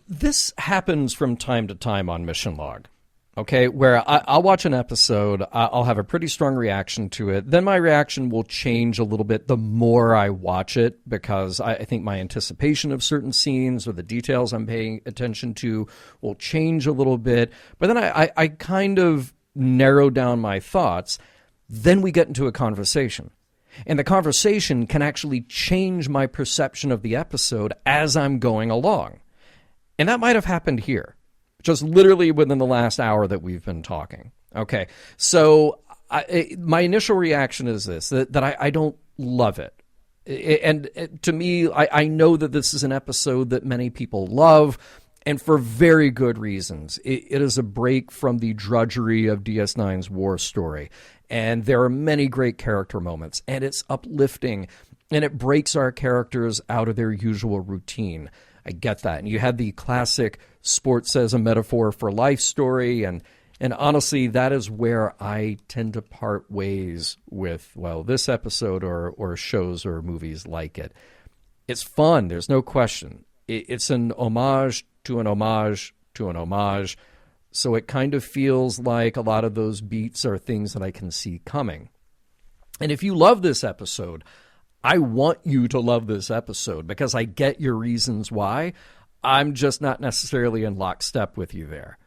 This happens from time to time on Mission Log, okay, where I'll watch an episode, I'll have a pretty strong reaction to it, then my reaction will change a little bit the more I watch it, because I think my anticipation of certain scenes or the details I'm paying attention to will change a little bit, but then I kind of narrow down my thoughts, then we get into a conversation. And the conversation can actually change my perception of the episode as I'm going along. And that might have happened here, just literally within the last hour that we've been talking. Okay, so my initial reaction is this, that I don't love it. And to me, I know that this is an episode that many people love, and for very good reasons. It is a break from the drudgery of DS9's war story. And there are many great character moments, and it's uplifting, and it breaks our characters out of their usual routine. I get that. And you had the classic sports as a metaphor for life story, and honestly, that is where I tend to part ways with, well, this episode or shows or movies like it. It's fun, there's no question. It's an homage to an homage to an homage. So it kind of feels like a lot of those beats are things that I can see coming. And if you love this episode, I want you to love this episode because I get your reasons why. I'm just not necessarily in lockstep with you there.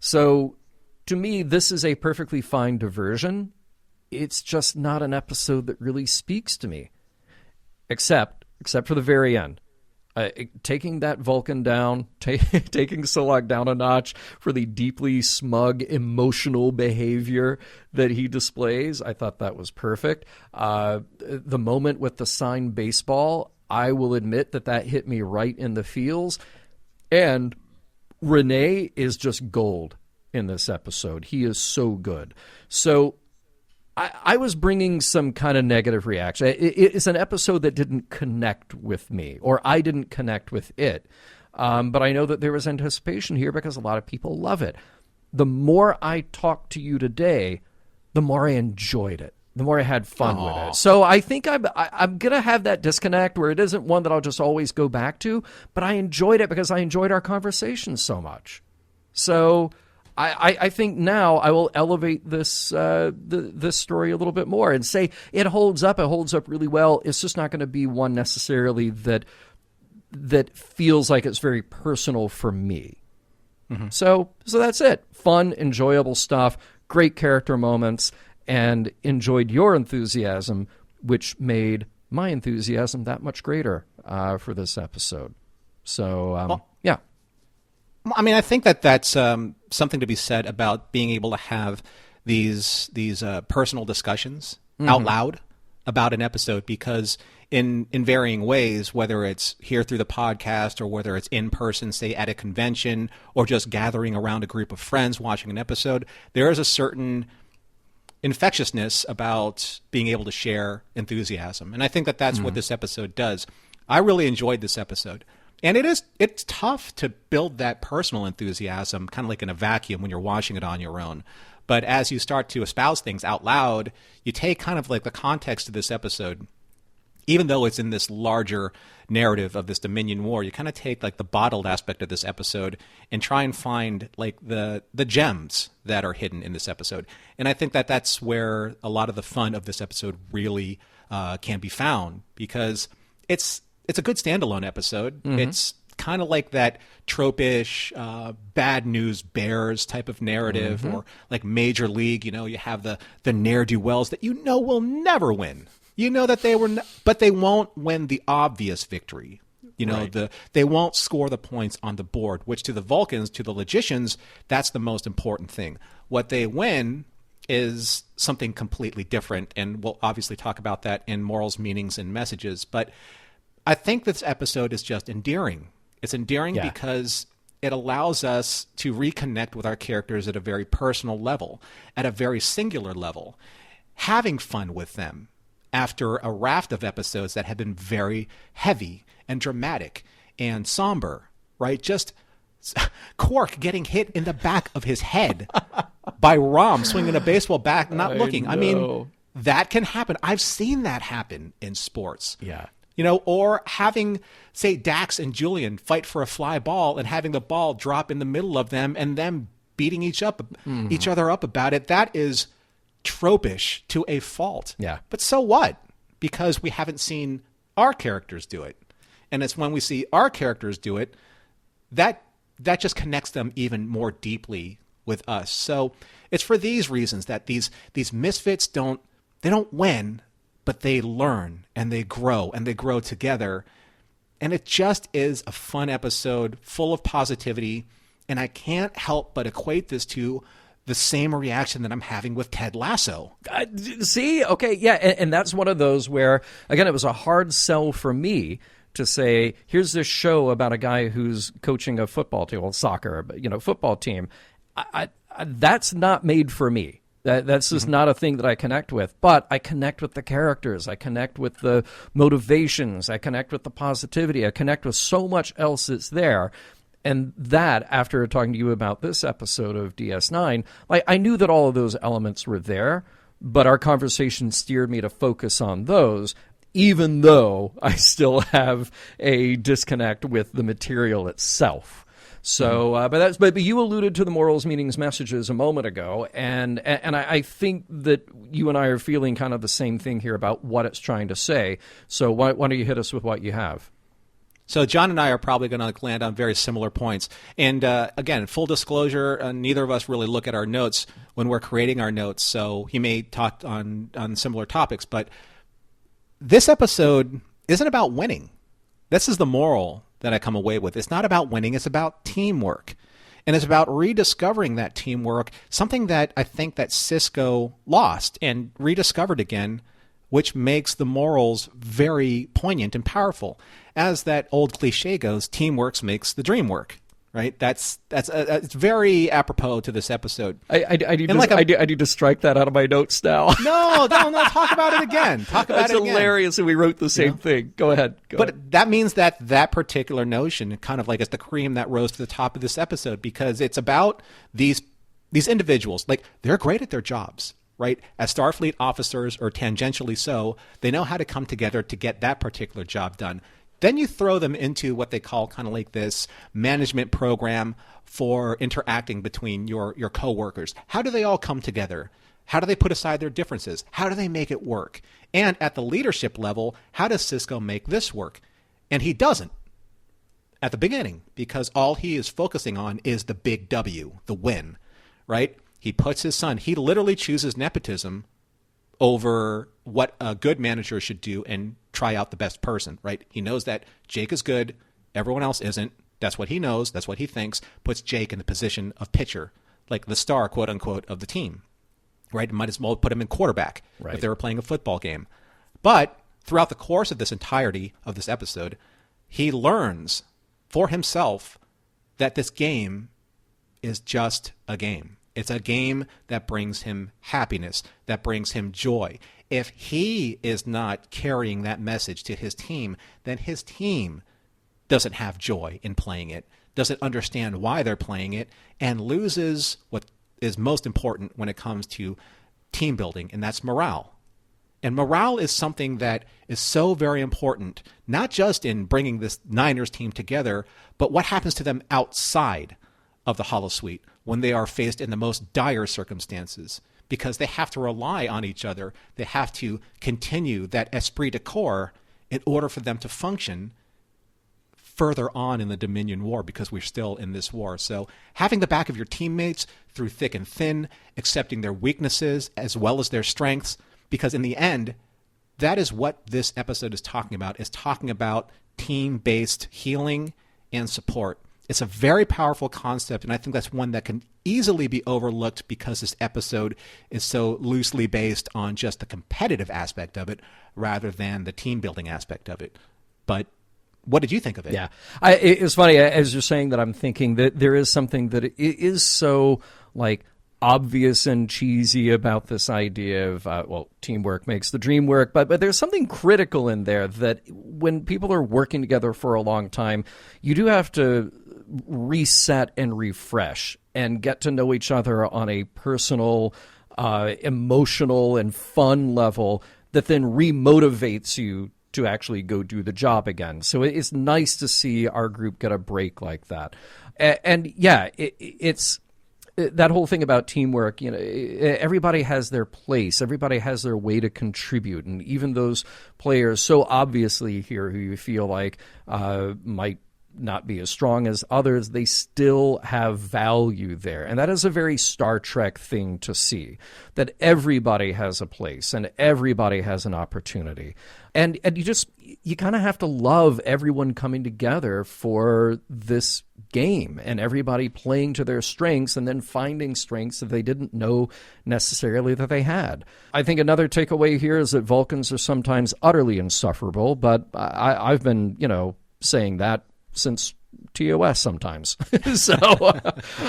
So to me, this is a perfectly fine diversion. It's just not an episode that really speaks to me, except for the very end. Taking that Vulcan down, taking Solog down a notch for the deeply smug, emotional behavior that he displays, I thought that was perfect. The moment with the signed baseball, I will admit that hit me right in the feels. And Renee is just gold in this episode. He is so good. So I was bringing some kind of negative reaction. It's an episode that didn't connect with me, or I didn't connect with it. But I know that there was anticipation here because a lot of people love it. The more I talked to you today, the more I enjoyed it, the more I had fun with it. So I think I'm going to have that disconnect where it isn't one that I'll just always go back to, but I enjoyed it because I enjoyed our conversation so much. So I think now I will elevate this this story a little bit more and say it holds up. It holds up really well. It's just not going to be one necessarily that feels like it's very personal for me. Mm-hmm. So that's it. Fun, enjoyable stuff, great character moments, and enjoyed your enthusiasm, which made my enthusiasm that much greater for this episode. So, yeah. I mean, I think that's something to be said about being able to have these personal discussions out loud about an episode, because in varying ways, whether it's here through the podcast or whether it's in person, say at a convention, or just gathering around a group of friends watching an episode, there is a certain infectiousness about being able to share enthusiasm. And I think that's what this episode does. I really enjoyed this episode. And it's tough to build that personal enthusiasm kind of like in a vacuum when you're watching it on your own. But as you start to espouse things out loud, you take kind of like the context of this episode, even though it's in this larger narrative of this Dominion War, you kind of take like the bottled aspect of this episode and try and find like the gems that are hidden in this episode. And I think that's where a lot of the fun of this episode really can be found, because it's a good standalone episode. Mm-hmm. It's kind of like that trope-ish bad news bears type of narrative, or like Major League. You know, you have the ne'er-do-wells that you know will never win. You know that they were, but they won't win the obvious victory. You know, right. They won't score the points on the board, which to the Vulcans, to the logicians, that's the most important thing. What they win is something completely different, and we'll obviously talk about that in morals, meanings, and messages. But I think this episode is just endearing. It's endearing Yeah. because it allows us to reconnect with our characters at a very personal level, at a very singular level, having fun with them after a raft of episodes that have been very heavy and dramatic and somber, right? Just Quark getting hit in the back of his head by Rom swinging a baseball bat, not looking. I mean, that can happen. I've seen that happen in sports. Yeah. Or having, say, Dax and Julian fight for a fly ball and having the ball drop in the middle of them and them beating each other up about it. That is tropish to a fault. Yeah. But so what? Because we haven't seen our characters do it. And it's when we see our characters do it that just connects them even more deeply with us. So it's for these reasons that these misfits don't win, but they learn and they grow together. And it just is a fun episode full of positivity. And I can't help but equate this to the same reaction that I'm having with Ted Lasso. See? Okay, yeah, and that's one of those where, again, it was a hard sell for me to say, here's this show about a guy who's coaching a football team, well, soccer, but, football team. That's not made for me. That's just not a thing that I connect with. But I connect with the characters. I connect with the motivations. I connect with the positivity. I connect with so much else that's there. And that, after talking to you about this episode of DS9, I knew that all of those elements were there, but our conversation steered me to focus on those, even though I still have a disconnect with the material itself. So, but you alluded to the morals, meanings, messages a moment ago, and I think that you and I are feeling kind of the same thing here about what it's trying to say. So why don't you hit us with what you have? So John and I are probably going to land on very similar points. And again, full disclosure, neither of us really look at our notes when we're creating our notes. So he may talk on similar topics, but this episode isn't about winning. This is the moral that I come away with. It's not about winning. It's about teamwork. And it's about rediscovering that teamwork, something that I think that Sisko lost and rediscovered again, which makes the morals very poignant and powerful. As that old cliche goes, teamwork makes the dream work. Right? It's very apropos to this episode. I need to strike that out of my notes now. No. Talk about it again. That's hilarious, and we wrote the same thing. Go ahead. That means that particular notion kind of like is the cream that rose to the top of this episode, because it's about these individuals. Like, they're great at their jobs, right? As Starfleet officers, or tangentially so, they know how to come together to get that particular job done. Then you throw them into what they call kind of like this management program for interacting between your coworkers. How do they all come together? How do they put aside their differences? How do they make it work? And at the leadership level, how does Sisko make this work? And he doesn't at the beginning, because all he is focusing on is the big W, the win, right? He puts his son, he literally chooses nepotism over what a good manager should do and try out the best person, right? He knows that Jake is good, everyone else isn't. That's what he knows, that's what he thinks, puts Jake in the position of pitcher, like the star, quote unquote, of the team, right? Might as well put him in quarterback if they were playing a football game. But throughout the course of this entirety of this episode, he learns for himself that this game is just a game. It's a game that brings him happiness, that brings him joy. If he is not carrying that message to his team, then his team doesn't have joy in playing it, doesn't understand why they're playing it, and loses what is most important when it comes to team building, and that's morale. And morale is something that is so very important, not just in bringing this Niners team together, but what happens to them outside of the Holosuite when they are faced in the most dire circumstances, because they have to rely on each other. They have to continue that esprit de corps in order for them to function further on in the Dominion War, because we're still in this war. So having the back of your teammates through thick and thin, accepting their weaknesses as well as their strengths, because in the end, that is what this episode is talking about team-based healing and support. It's a very powerful concept, and I think that's one that can easily be overlooked because this episode is so loosely based on just the competitive aspect of it rather than the team-building aspect of it. But what did you think of it? Yeah. It's funny, as you're saying that, I'm thinking that there is something that is so, like, obvious and cheesy about this idea of, teamwork makes the dream work, but there's something critical in there that when people are working together for a long time, you do have to reset and refresh and get to know each other on a personal, emotional, and fun level that then remotivates you to actually go do the job again. So it's nice to see our group get a break like that. And yeah, it's that whole thing about teamwork. Everybody has their place. Everybody has their way to contribute. And even those players so obviously here who you feel like might not be as strong as others, they still have value there. And that is a very Star Trek thing to see, that everybody has a place and everybody has an opportunity. And you kind of have to love everyone coming together for this game and everybody playing to their strengths and then finding strengths that they didn't know necessarily that they had. I think another takeaway here is that Vulcans are sometimes utterly insufferable, but I've been, saying that since TOS sometimes. So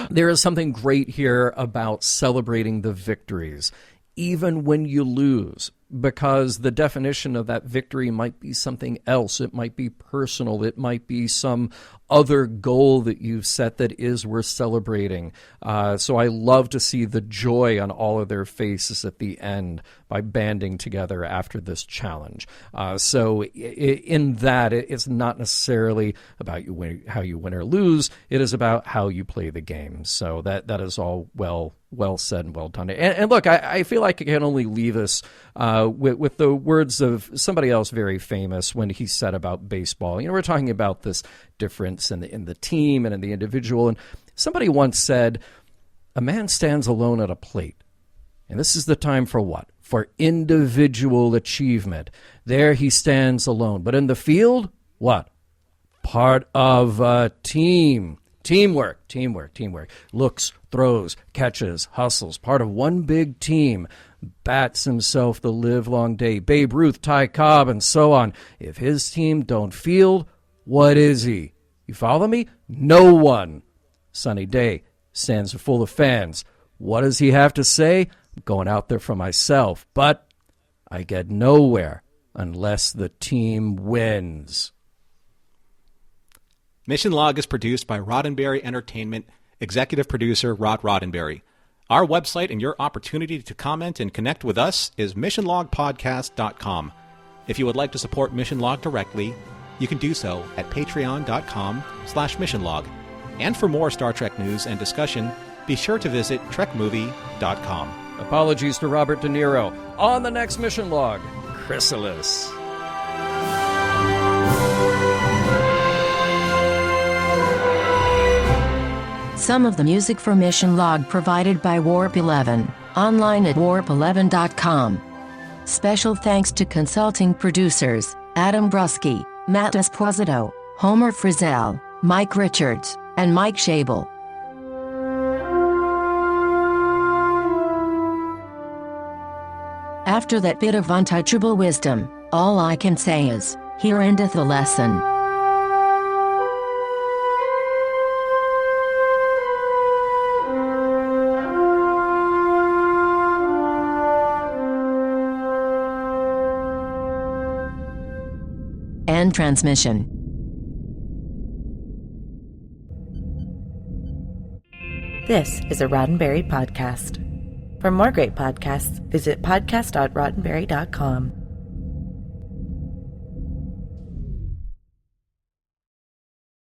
there is something great here about celebrating the victories, even when you lose, because the definition of that victory might be something else. It might be personal. It might be some other goal that you've set that is worth celebrating. So I love to see the joy on all of their faces at the end by banding together after this challenge. So in that, it's not necessarily about how you win or lose. It is about how you play the game. So that is all well said and well done. And look, I feel like I can only leave us with the words of somebody else very famous when he said about baseball. We're talking about this difference in the team and in the individual. And somebody once said, a man stands alone at a plate. And this is the time for what? For individual achievement. There he stands alone. But in the field, what? Part of a team. Teamwork. Looks, throws, catches, hustles. Part of one big team. Bats himself the livelong day. Babe Ruth, Ty Cobb, and so on. If his team don't field, what is he? You follow me? No one. Sunny day. Stands full of fans. What does he have to say? I'm going out there for myself, but I get nowhere unless the team wins. Mission Log is produced by Roddenberry Entertainment, executive producer Rod Roddenberry. Our website and your opportunity to comment and connect with us is missionlogpodcast.com. If you would like to support Mission Log directly, you can do so at patreon.com/missionlog. And for more Star Trek news and discussion, be sure to visit trekmovie.com. Apologies to Robert De Niro. On the next Mission Log, Chrysalis. Some of the music for Mission Log provided by Warp 11, online at warp11.com. Special thanks to consulting producers Adam Brusky, Matt Esposito, Homer Frizzell, Mike Richards, and Mike Schabel. After that bit of untouchable wisdom, all I can say is, here endeth the lesson. End transmission. This is a Roddenberry podcast. For more great podcasts, visit podcast.roddenberry.com.